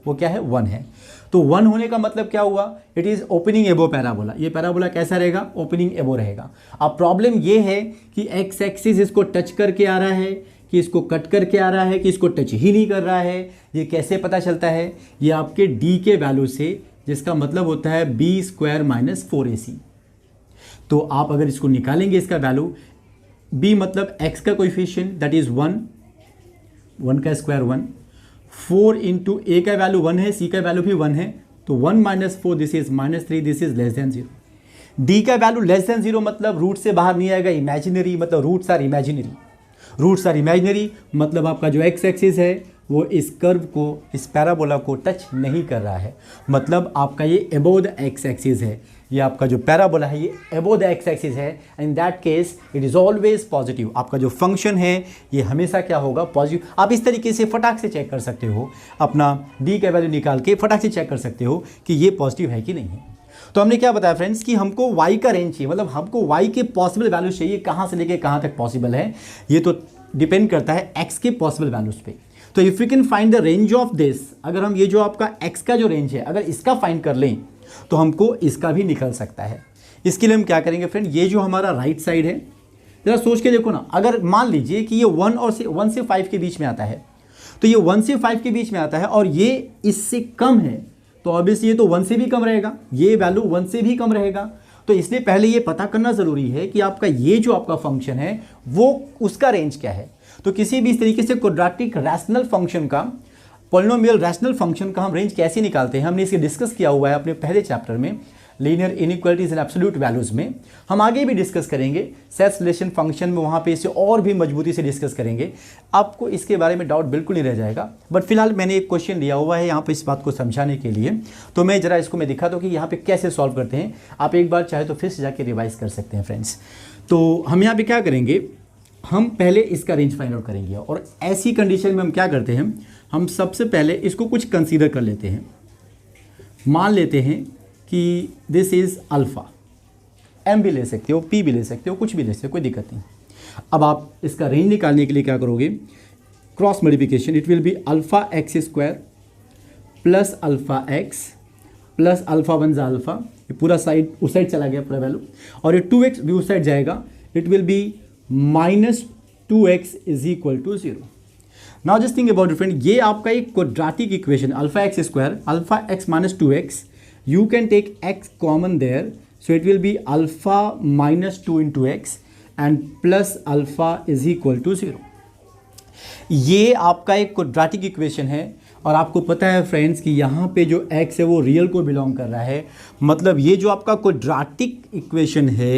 वो क्या है 1 है। तो 1 होने का मतलब क्या हुआ, it is opening above parabola. ये पैराबोला कैसा रहेगा, ओपनिंग एबो रहेगा। अब प्रॉब्लम ये है कि x एक्सिस इसको टच करके आ रहा है कि इसको कट करके आ रहा है कि इसको टच ही नहीं कर रहा है। ये कैसे पता चलता है, ये आपके d के वैल्यू से, जिसका मतलब होता है b² माइनस 4ac। तो आप अगर इसको निकालेंगे इसका वैल्यू, b मतलब x का कोएफिशिएंट दैट इज 1, 1 का स्क्वायर 1, 4 इंटू ए का वैल्यू 1 है, सी का वैल्यू भी 1 है, तो 1 minus 4 this is -3, this is less than 0। D का वैल्यू लेस देन 0 मतलब रूट से बाहर नहीं आएगा, इमेजिनरी मतलब roots are imaginary, roots are imaginary मतलब आपका जो एक्स एक्सिस है वो इस कर्व को, इस पैराबोला को टच नहीं कर रहा है, मतलब आपका ये अबोव द एक्स एक्सिस है, ये आपका जो पैराबोला है ये अबोव द एक्स एक्सिस है, in that case it is always positive. आपका जो फंक्शन है ये हमेशा क्या होगा, पॉजिटिव। आप इस तरीके से फटाक से चेक कर सकते हो, अपना डी का वैल्यू निकाल के फटाक से चेक कर सकते हो कि ये पॉजिटिव है कि नहीं है। तो हमने क्या बताया फ्रेंड्स कि हमको y का रेंज चाहिए, मतलब हमको y के पॉसिबल वैल्यूज चाहिए, कहाँ से लेके कहाँ तक पॉसिबल है, ये तो डिपेंड करता है x के पॉसिबल वैल्यूज पे। तो if you can find the range of this, अगर हम ये जो आपका x का जो रेंज है अगर इसका फाइंड कर लें तो हमको इसका भी निकल सकता है। इसके लिए हम क्या करेंगे फ्रेंड, ये जो हमारा राइट साइड है ज़रा सोच के देखो ना, अगर मान लीजिए कि ये 1 से 5 के बीच में आता है, तो ये 1 से 5 के बीच में आता है और ये इससे कम है, तो ऑब्वियसली ये तो 1 से भी कम रहेगा, ये वैल्यू 1 से भी कम रहेगा। तो इसलिए पहले ये पता करना ज़रूरी है कि आपका ये जो आपका फंक्शन है वो उसका रेंज क्या है। तो किसी भी इस तरीके से क्वाड्रेटिक रैशनल फंक्शन का, पॉलिनोमियल रैशनल फंक्शन का हम रेंज कैसे निकालते हैं, हमने इसे डिस्कस किया हुआ है अपने पहले चैप्टर में, linear inequalities and absolute values में। हम आगे भी डिस्कस करेंगे सेल्फ रिलेशन फंक्शन में, वहाँ पे इसे और भी मजबूती से डिस्कस करेंगे, आपको इसके बारे में डाउट बिल्कुल नहीं रह जाएगा। बट फिलहाल मैंने एक क्वेश्चन लिया हुआ है यहाँ पे इस बात को समझाने के लिए, तो मैं ज़रा इसको मैं दिखा दूँ कि यहाँ पे कैसे सॉल्व करते हैं। आप एक बार चाहे तो फिर से जाके रिवाइज कर सकते हैं फ्रेंड्स। तो हम यहाँ पर क्या करेंगे, हम पहले इसका रेंज फाइंड आउट करेंगे, और ऐसी कंडीशन में हम क्या करते हैं, हम सबसे पहले इसको कुछ कंसीडर कर लेते हैं। मान लेते हैं कि दिस इज़ अल्फ़ा, एम भी ले सकते हो, पी भी ले सकते हो, कुछ भी ले सकते हो, कोई दिक्कत नहीं। अब आप इसका रेंज निकालने के लिए क्या करोगे, cross multiplication, it will B alpha x square plus alpha x plus alpha one जा अल्फ़ा, ये पूरा साइड उस साइड चला गया पूरा वैल्यू, और ये 2x भी उस साइड जाएगा, it will be -2x is equal to 0। Now just think about friend, ये आपका एक quadratic equation alpha x square alpha x minus 2x, you can take x common there, so it will be alpha minus 2 into x and plus alpha is equal to 0। ये आपका एक क्वाड्रेटिक इक्वेशन है, और आपको पता है फ्रेंड्स कि यहाँ पे जो x है वो रियल को बिलोंग कर रहा है, मतलब ये जो आपका क्वाड्रेटिक इक्वेशन है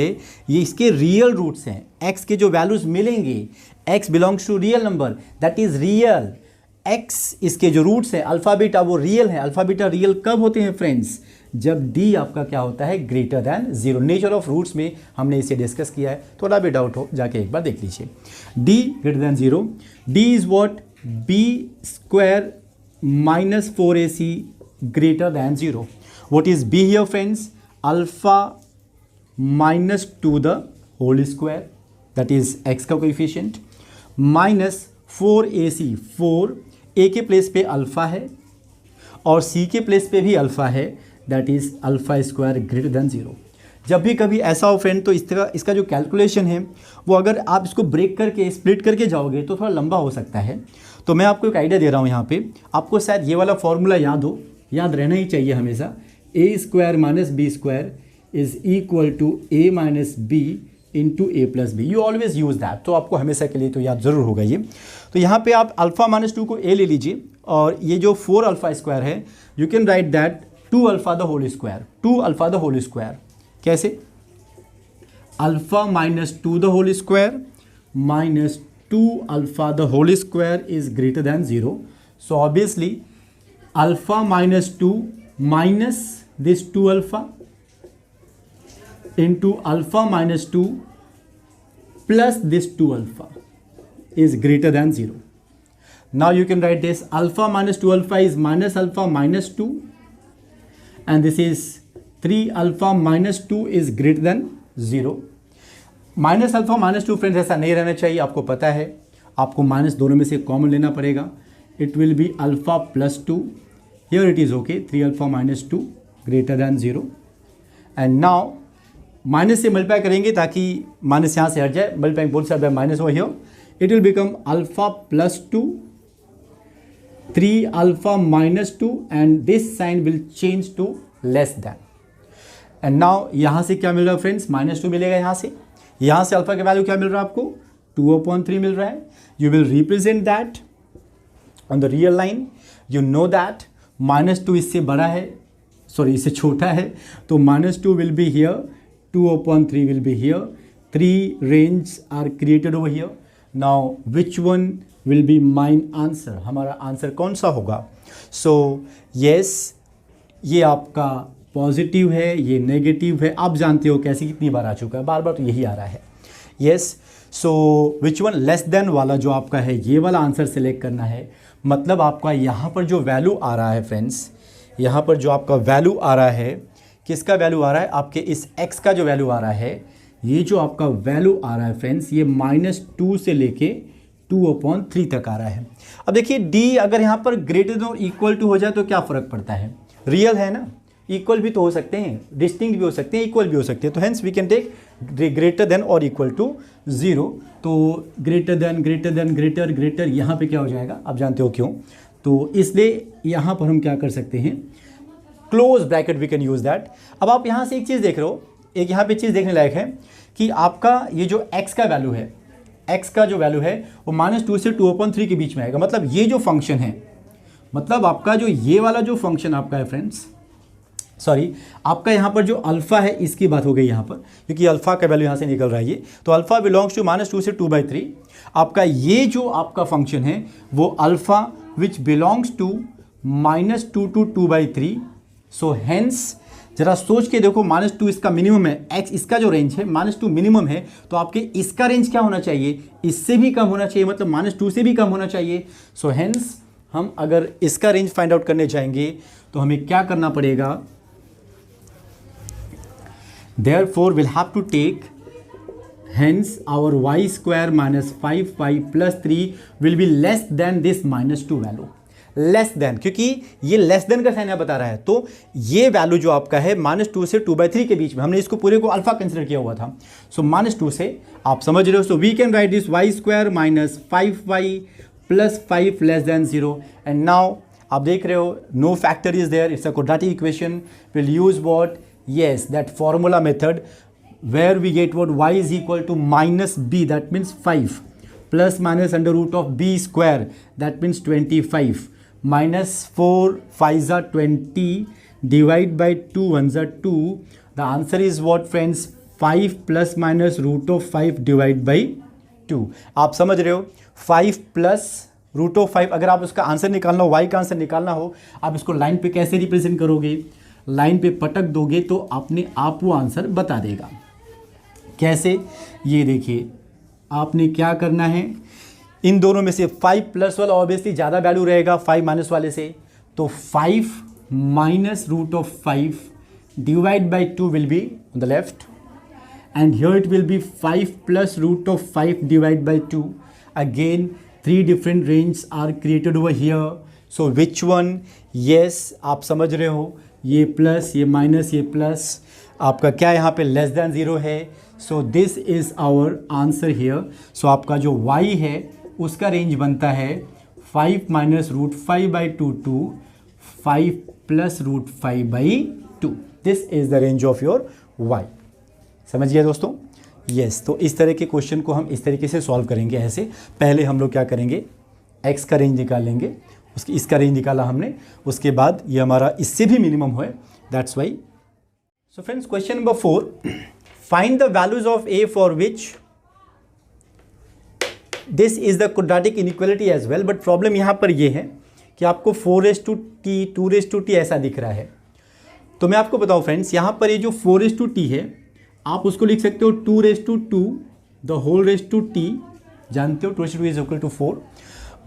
ये इसके रियल रूट्स हैं, x के जो वैल्यूज़ मिलेंगे, x belongs to real number, that is real. x इसके जो रूट्स हैं अल्फ़ा बीटा वो रियल है। अल्फ़ा बीटा रियल कब होते हैं फ्रेंड्स, जब d आपका क्या होता है, greater than 0। Nature of roots में हमने इसे डिस्कस किया है, थोड़ा भी डाउट हो जाके एक बार देख लीजिए। d greater than 0, d is what, b square minus 4ac greater than 0। What is b here friends, alpha minus 2 the whole square, that is x का कोएफिशिएंट, माइनस 4ac, 4 a के प्लेस पे अल्फ़ा है और c के प्लेस पे भी अल्फ़ा है, that is alpha square greater than 0। जब भी कभी ऐसा हो फ्रेंड तो इस तरह इसका जो कैलकुलेशन है वो अगर आप इसको ब्रेक करके स्प्लिट करके जाओगे तो थोड़ा लंबा हो सकता है। तो मैं आपको एक आइडिया दे रहा हूँ यहाँ पे, आपको शायद ये वाला फॉर्मूला याद हो, याद रहना ही चाहिए हमेशा, a square minus b square is equal to a minus b into a plus b. You always use that, तो आपको हमेशा के लिए तो याद ज़रूर होगा ये। तो यहाँ पे आप अल्फ़ा माइनस 2 को a ले लीजिए, और ये जो 4 अल्फ़ा स्क्वायर है you can write that 2 alpha the whole square, 2 alpha the whole square. कैसे, alpha minus 2 the whole square minus 2 alpha the whole square is greater than 0। So obviously alpha minus 2 minus this 2 alpha into alpha minus 2 plus this 2 alpha is greater than 0. Now you can write this, alpha minus 2 alpha is minus alpha minus 2, and this is 3 alpha minus 2 is greater than 0. Minus alpha minus 2 friends ऐसा नहीं रहना चाहिए, आपको पता है, आपको माइनस दोनों में से कॉमन लेना पड़ेगा। It will be alpha plus 2, here it is okay, 3 alpha minus 2 greater than 0। And now minus से मल्टीप्लाई करेंगे ताकि माइनस यहाँ से हट जाए, multiply both side by minus हो here, it will become alpha plus 2 3 alpha minus 2 and this sign will change to less than. एंड नाउ यहाँ से क्या मिल रहा है फ्रेंड्स, -2 मिलेगा यहाँ से अल्फा का वैल्यू क्या मिल रहा है आपको, 2/3 मिल रहा है। You will represent that on the real line, you know that -2 इससे बड़ा है, सॉरी इससे छोटा है, तो -2 will be here, 2/3 will be here, 3 range are created over here. Now which one will be mine answer, हमारा आंसर कौन सा होगा? सो येस, ये आपका पॉजिटिव है, ये नेगेटिव है. आप जानते हो कैसे कितनी बार आ चुका है, बार बार तो यही आ रहा है. Yes, so which one less than वाला जो आपका है, ये वाला आंसर सेलेक्ट करना है. मतलब आपका यहाँ पर जो वैल्यू आ रहा है फ्रेंड्स, यहाँ पर जो आपका वैल्यू आ रहा है, किसका वैल्यू आ रहा है? आपके इस x का जो वैल्यू आ रहा है, ये जो आपका वैल्यू आ रहा है फ्रेंड्स, ये -2 से लेके 2/3 तक आ रहा है. अब देखिए d अगर यहाँ पर ग्रेटर देन और इक्वल टू हो जाए तो क्या फ़र्क पड़ता है? रियल है ना, इक्वल भी तो हो सकते हैं, डिस्टिंक्ट भी हो सकते हैं, इक्वल भी हो सकते हैं. तो hence we can take greater than और इक्वल टू 0. तो ग्रेटर देन ग्रेटर यहाँ पे क्या हो जाएगा? आप जानते हो क्यों? तो इसलिए यहाँ पर हम क्या कर सकते हैं, close bracket we can use that. अब आप यहाँ से एक चीज़ देख रहे हो, एक यहाँ पे चीज़ देखने लायक है कि आपका ये जो x का वैल्यू है, x का जो वैल्यू है वो -2 से 2/3 के बीच में आएगा. मतलब ये जो फंक्शन है, मतलब आपका जो ये वाला जो फंक्शन आपका है फ्रेंड्स, सॉरी आपका यहाँ पर जो अल्फ़ा है इसकी बात हो गई यहाँ पर, क्योंकि अल्फ़ा का वैल्यू यहाँ से निकल रहा है ये. तो अल्फ़ा बिलोंग्स टू -2 से 2/3. आपका ये जो आपका फंक्शन है वो alpha which belongs to -2 to 2/3. So hence जरा सोच के देखो, -2 इसका मिनिमम है, x इसका जो रेंज है -2 मिनिमम है, तो आपके इसका रेंज क्या होना चाहिए? इससे भी कम होना चाहिए, मतलब -2 से भी कम होना चाहिए. सो हेंस हम अगर इसका रेंज फाइंड आउट करने जाएंगे तो हमें क्या करना पड़ेगा? Therefore we'll have to take, hence our y square minus 5y plus 3 will be less than this -2 value. Less then, क्योंकि ये लेस देन का साइन यहाँ बता रहा है, तो ये वैल्यू जो आपका है -2 से 2/3 के बीच में, हमने इसको पूरे को अल्फा कंसिडर किया हुआ था. सो -2 से आप समझ रहे हो. So we can write this y square minus 5y plus 5 less than 0. And now आप देख रहे हो, no factor is there, it's a quadratic equation. Will use what? Yes, that formula method where we get what? Y is equal to -b, that means 5, plus minus under root of b square, that means 25, minus 4 5s are 20, divide by 2 1s are 2. The answer is what friends? 5 plus minus root of 5 divide by 2. आप समझ रहे हो? 5 plus root of 5, अगर आप उसका आंसर निकालना हो, y का आंसर निकालना हो, आप इसको लाइन पे कैसे रिप्रेजेंट करोगे? लाइन पे पटक दोगे तो अपने आप वो आंसर बता देगा. कैसे? ये देखिए, आपने क्या करना है, इन दोनों में से 5 प्लस वाला ऑब्वियसली ज़्यादा वैल्यू रहेगा 5 माइनस वाले से, तो 5 minus root of 5 divide by 2 will be on the left, and here it will be 5 plus root of 5 divide by 2. Again 3 different range are created over here. So which one? Yes, आप समझ रहे हो, ये प्लस, ये माइनस, ये प्लस, आपका क्या यहाँ पे लेस देन 0 है. So this is our answer here. So आपका जो y है उसका रेंज बनता है 5 minus root 5 by 2 to 5 plus root 5 by 2. This is the range of your y. समझ गया दोस्तों? यस. तो इस तरह के क्वेश्चन को हम इस तरीके से सॉल्व करेंगे. ऐसे पहले हम लोग क्या करेंगे, x का रेंज निकाल लेंगे, उसकी इसका रेंज निकाला हमने, उसके बाद ये हमारा इससे भी मिनिमम है, that's why. So friends, question number 4, find the values of a for which this is the quadratic inequality as well. But problem यहाँ पर ये है कि आपको 4t 2t ऐसा दिख रहा है. तो मैं आपको बताऊँ फ्रेंड्स, यहाँ पर ये जो 4t है, आप उसको लिख सकते हो 2 the whole raise to t. जानते हो 2 is equal to 4.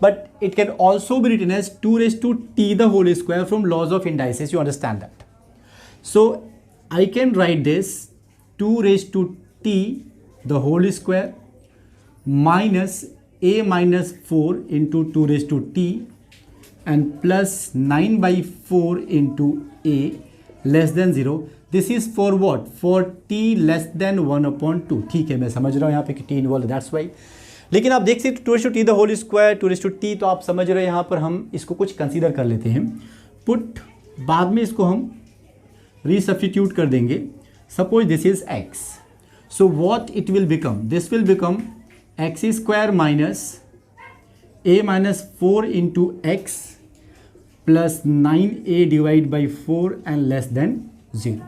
But it can also be written as 2t the whole square from laws of indices. You understand that? So I can write this 2t the whole square minus a minus 4 into 2t and plus 9 by 4 into a less than 0. This is for what? For t less than 1/2. ठीक है, मैं समझ रहा हूँ यहाँ पे कि t इन्वॉल्व, that's why. लेकिन आप देख सकते 2t the whole square 2t, तो आप समझ रहे हो यहाँ पर हम इसको कुछ कंसीडर कर लेते हैं. पुट, बाद में इसको हम रीसब्स्टिट्यूट कर देंगे. Suppose this is x, so what it will become? This will become x square minus a minus 4 into x plus 9a divide by 4 and less than 0।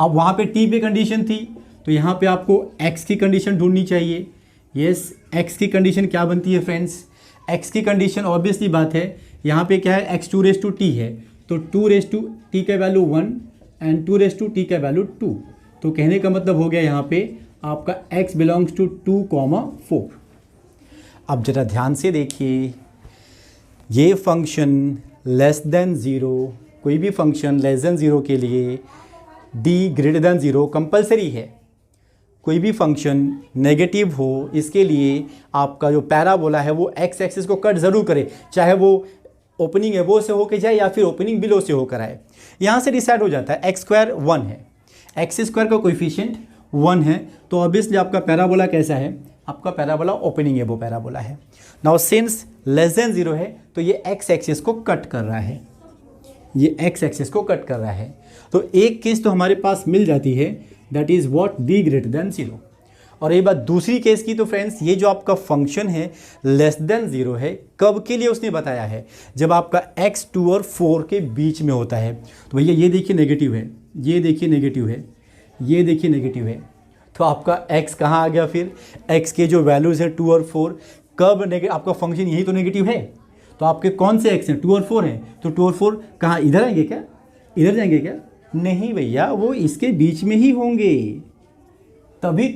अब वहाँ पे t पे कंडीशन थी, तो यहाँ पे आपको x की कंडीशन ढूंढनी चाहिए। यस, x की कंडीशन क्या बनती है फ्रेंड्स? x की कंडीशन ऑब्वियसली बात है, यहाँ पे क्या है, x 2 रेस टू टी है, तो 2 रेस टू टी का value 1 and 2 raise to t का वैल्यू 2। तो कहने का मतलब हो गया यहाँ पे आपका x बिलोंग्स टू 2,4। अब जरा ध्यान से देखिए, ये फंक्शन लेस देन 0, कोई भी फंक्शन लेस देन 0 के लिए d ग्रेटर देन 0 कंपलसरी है। कोई भी फंक्शन नेगेटिव हो, इसके लिए आपका जो पैराबोला है वो x एक्सिस को कट ज़रूर करे, चाहे वो ओपनिंग एबो से होकर जाए या फिर ओपनिंग बिलो से होकर आए। यहाँ से डिसाइड हो जाता है एक्स स्क्वायर 1 है, एक्स स्क्वायर का कोएफिशिएंट 1 है, तो ऑब्वियसली आपका पैराबोला कैसा है? आपका पैराबोला ओपनिंग एबो पैराबोला है। नाउ सिंस लेस देन 0 है तो ये एक्स एक्सिस को कट कर रहा है, ये एक्स एक्सिस को कट कर रहा है। तो एक केस तो हमारे पास मिल जाती है, that is what b greater than 0। और ये बात दूसरी केस की, तो फ्रेंड्स ये जो आपका फंक्शन है लेस देन 0 है, कब के लिए उसने बताया है? जब आपका x 2 और 4 के बीच में होता है। तो भैया ये देखिए नेगेटिव है, ये देखिए नेगेटिव है, ये देखिए नेगेटिव है, तो आपका x कहाँ आ गया फिर? x के जो वैल्यूज़ है 2 और 4, कब आपका फंक्शन यही तो नेगेटिव है, तो आपके कौन से x हैं? 2 और 4 हैं, तो 2 और 4 कहाँ, इधर आएंगे क्या? इधर जाएंगे क्या? नहीं भैया, वो इसके बीच में ही होंगे, तभी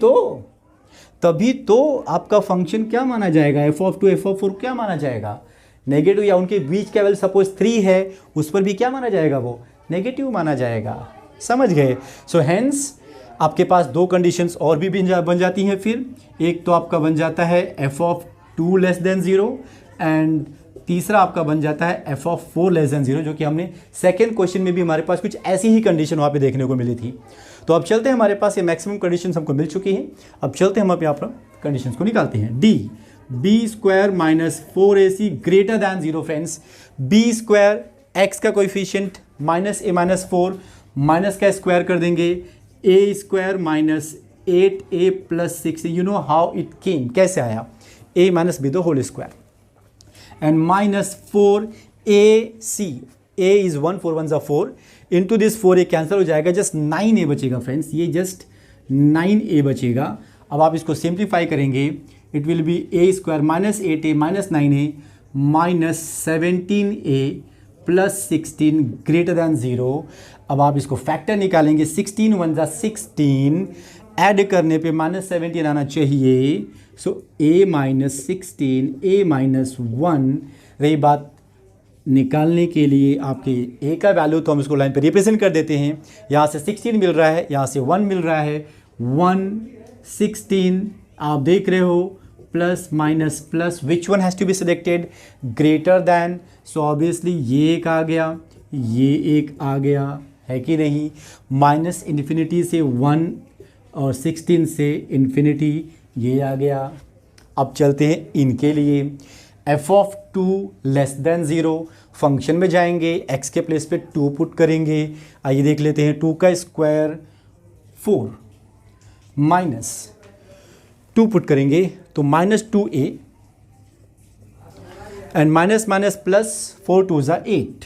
तो आपका फंक्शन क्या माना जाएगा? f(2) f(4) क्या माना जाएगा? नेगेटिव, या उनके बीच का वैल्यू सपोज 3 है, उस पर भी क्या माना जाएगा? वो नेगेटिव माना जाएगा। समझ गए? सो हेंस आपके पास दो कंडीशंस और भी बन जाती हैं फिर। एक तो आपका बन जाता है f(2) लेस देन 0 एंड तीसरा आपका बन जाता है f(4) लेस देन 0, जो कि हमने सेकेंड क्वेश्चन में भी हमारे पास कुछ ऐसी ही कंडीशन वहाँ पे देखने को मिली थी। तो अब चलते हैं, हमारे पास ये मैक्सिमम कंडीशंस हमको मिल चुकी हैं। अब चलते हैं, हम अब यहाँ पर कंडीशंस को निकालते हैं। d b² minus 4ac greater than 0 friends. b² x का coefficient minus a minus 4, minus का स्क्वायर कर देंगे, a² minus 8a plus 6। You know how it came, कैसे आया? a minus b the whole square and minus 4ac, a is 1 4 1 4 into this 4a cancel हो जाएगा, जस्ट 9a बचेगा फ्रेंड्स, ये जस्ट 9a बचेगा। अब आप इसको सिंप्लीफाई करेंगे, it will B a² minus 8a minus 9a minus 17a plus 16 greater than 0। अब आप इसको फैक्टर निकालेंगे, 16 1 जा 16, ऐड करने पे माइनस 17 आना चाहिए। सो a माइनस 16 a माइनस 1। रही बात निकालने के लिए आपके a का वैल्यू, तो हम इसको लाइन पे रिप्रेजेंट कर देते हैं। यहाँ से 16 मिल रहा है, यहाँ से 1 मिल रहा है, 1 16 आप देख रहे हो, plus minus plus, which one has to be selected? Greater than. So obviously ये एक आ गया, ये एक आ गया, है कि नहीं? माइनस इन्फिनिटी से 1 और 16 से इन्फिनिटी, ये आ गया। अब चलते हैं इनके लिए, f(2) लेस देन 0, फंक्शन में जाएंगे, x के प्लेस पे 2 पुट करेंगे। आइए देख लेते हैं, 2 का स्क्वायर 4 माइनस 2 पुट करेंगे तो minus 2a and minus minus plus 4 2 जा 8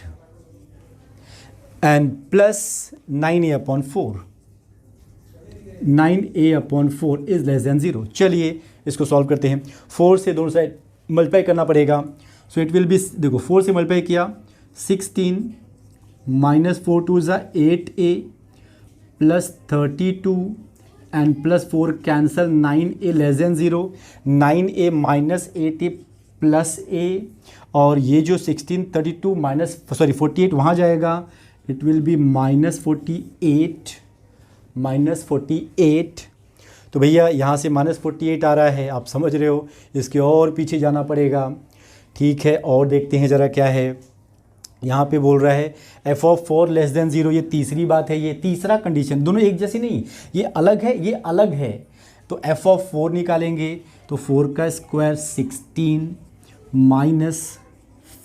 and plus 9a upon 4, 9a upon 4 is less than 0। चलिए इसको सॉल्व करते हैं। 4 से दोनों साइड मल्टीप्लाई करना पड़ेगा, सो इट विल बी, देखो 4 से मल्टीप्लाई किया 16 माइनस 4 2 जा 8a plus 32 and plus 4 cancel, 9a less than 0, 9a minus 8a plus a, और ये जो 16 32 माइनस 48 वहाँ जाएगा, इट विल बी माइनस 48। तो भैया यहाँ से माइनस 48 आ रहा है, आप समझ रहे हो, इसके और पीछे जाना पड़ेगा। ठीक है, और देखते हैं ज़रा क्या है। यहाँ पे बोल रहा है f(4) लेस देन 0, ये तीसरी बात है, ये तीसरा कंडीशन, दोनों एक जैसी नहीं, ये अलग है, ये अलग है। तो f(4) निकालेंगे तो 4 का square 16 minus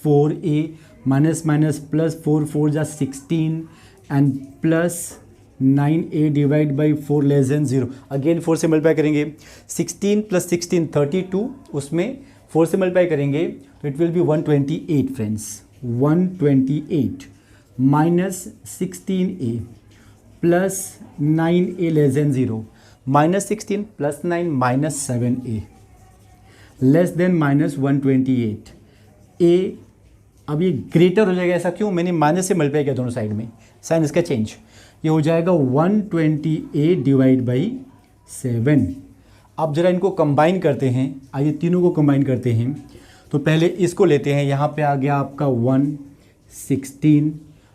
4a minus minus plus 4 4 जा 16 and plus 9a divide by 4 less than 0। Again 4 से मल्टीप्लाई करेंगे, 16 प्लस 16 32, उसमें 4 से मल्टीप्लाई करेंगे तो it will B 128 friends, 128 minus 16a plus 9a less than 0, minus 16 plus 9 minus 7a less than minus 128 a। अब ये ग्रेटर हो जाएगा, ऐसा क्यों? मैंने माइनस से मल्टीप्लाई किया दोनों साइड में, साइन इसका चेंज, ये हो जाएगा 128 डिवाइड बाई 7। अब जरा इनको कंबाइन करते हैं, आइए तीनों को कंबाइन करते हैं। तो पहले इसको लेते हैं, यहाँ पे आ गया आपका 116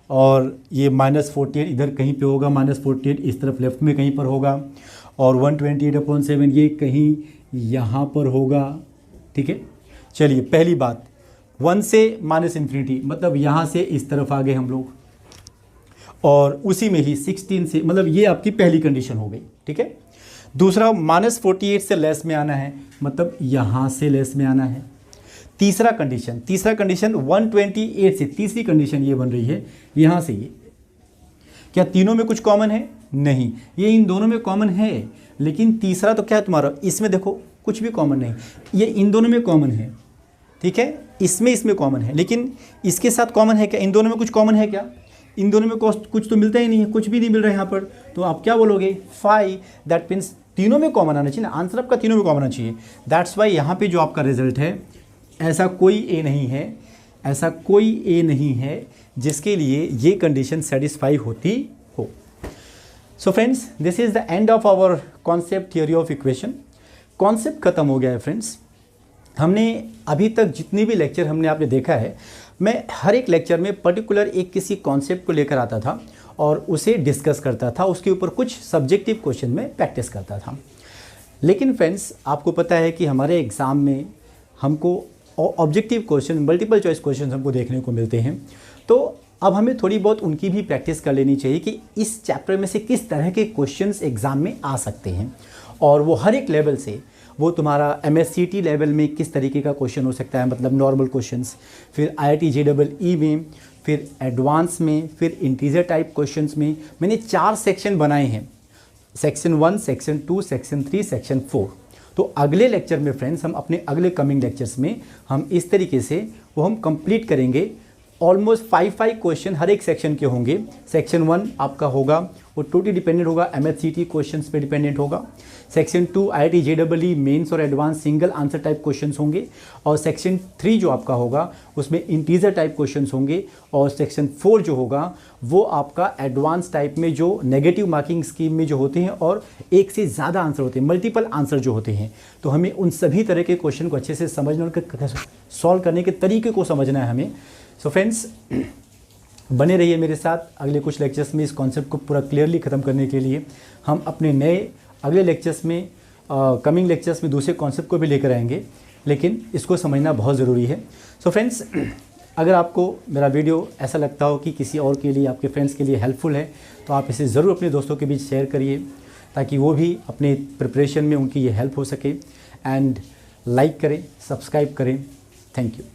और ये माइनस 48 इधर कहीं पे होगा, माइनस 48 इस तरफ लेफ्ट में कहीं पर होगा, और 128/7 ये कहीं यहाँ पर होगा। ठीक है, चलिए पहली बात 1 से माइनस इन्फिनिटी, मतलब यहाँ से इस तरफ आ गए हम लोग, और उसी में ही 16 से, मतलब ये आपकी पहली कंडीशन हो गई। ठीक है, दूसरा माइनस 48 से लेस में आना है, मतलब यहाँ से लेस में आना है। तीसरा कंडीशन 128 से, तीसरी कंडीशन ये बन रही है यहाँ से ये। क्या तीनों में कुछ कॉमन है? नहीं, ये इन दोनों में कॉमन है, लेकिन तीसरा तो क्या है तुम्हारा, इसमें देखो कुछ भी कॉमन नहीं, ये इन दोनों में कॉमन है। ठीक है, इसमें कॉमन है, लेकिन इसके साथ कॉमन है क्या? इन दोनों में कुछ कॉमन है क्या? इन दोनों में कुछ तो मिलता ही नहीं है, कुछ भी नहीं मिल रहा है यहाँ पर। तो आप क्या बोलोगे? 5। दैट मीन्स तीनों में कॉमन आना चाहिए ना, आंसर आपका तीनों में कॉमन आना चाहिए। दैट्स वाई यहाँ पे जो आपका रिजल्ट है, ऐसा कोई ए नहीं है, ऐसा कोई ए नहीं है जिसके लिए ये कंडीशन सेटिस्फाई होती हो। So friends, this is the end of our concept theory of equation. Concept खत्म हो गया है फ्रेंड्स। हमने अभी तक जितनी भी लेक्चर हमने आपने देखा है, मैं हर एक लेक्चर में पर्टिकुलर एक किसी कॉन्सेप्ट को लेकर आता था और उसे डिस्कस करता था, उसके ऊपर कुछ सब्जेक्टिव क्वेश्चन में प्रैक्टिस करता था। लेकिन फ्रेंड्स, आपको पता है कि हमारे एग्ज़ाम में हमको objective question, multiple choice question हमको देखने को मिलते हैं। तो अब हमें थोड़ी बहुत उनकी भी प्रैक्टिस कर लेनी चाहिए कि इस चैप्टर में से किस तरह के क्वेश्चंस एग्ज़ाम में आ सकते हैं, और वो हर एक लेवल से, वो तुम्हारा MSCT लेवल में किस तरीके का क्वेश्चन हो सकता है, मतलब नॉर्मल क्वेश्चंस, फिर IIT JEE में, फिर एडवांस में, फिर इंटीजर टाइप क्वेश्चंस में। मैंने 4 सेक्शन बनाए हैं, सेक्शन 1, सेक्शन 2, सेक्शन 3, सेक्शन 4। तो अगले लेक्चर में फ्रेंड्स, हम अपने अगले कमिंग लेक्चर्स में हम इस तरीके से वो हम कंप्लीट करेंगे। ऑलमोस्ट 5 क्वेश्चन हर एक सेक्शन के होंगे। सेक्शन 1 आपका होगा वो टोटली डिपेंडेंट होगा, MSCT क्वेश्चंस पे डिपेंडेंट होगा। सेक्शन 2 IIT JEE मेंस और advance single answer type questions होंगे, और सेक्शन 3 जो आपका होगा उसमें इंटीजर टाइप क्वेश्चंस होंगे, और सेक्शन 4 जो होगा वो आपका एडवांस टाइप में जो नेगेटिव मार्किंग स्कीम में जो होते हैं और एक से ज़्यादा आंसर होते हैं, मल्टीपल आंसर जो होते हैं। तो हमें उन सभी तरह के क्वेश्चन को अच्छे से समझना और सॉल्व करने के तरीके को समझना है हमें। सो फ्रेंड्स, बने रहिए मेरे साथ अगले कुछ लेक्चर्स में। इस कॉन्सेप्ट को पूरा क्लियरली ख़त्म करने के लिए हम अपने नए अगले लेक्चर्स में, कमिंग लेक्चर्स में दूसरे कॉन्सेप्ट को भी लेकर आएंगे, लेकिन इसको समझना बहुत ज़रूरी है। सो फ्रेंड्स, अगर आपको मेरा वीडियो ऐसा लगता हो कि किसी और के लिए, आपके फ्रेंड्स के लिए हेल्पफुल है, तो आप इसे ज़रूर अपने दोस्तों के बीच शेयर करिए, ताकि वो भी अपने प्रिपरेशन में उनकी ये हेल्प हो सके। एंड लाइक करें, सब्सक्राइब करें। Thank you.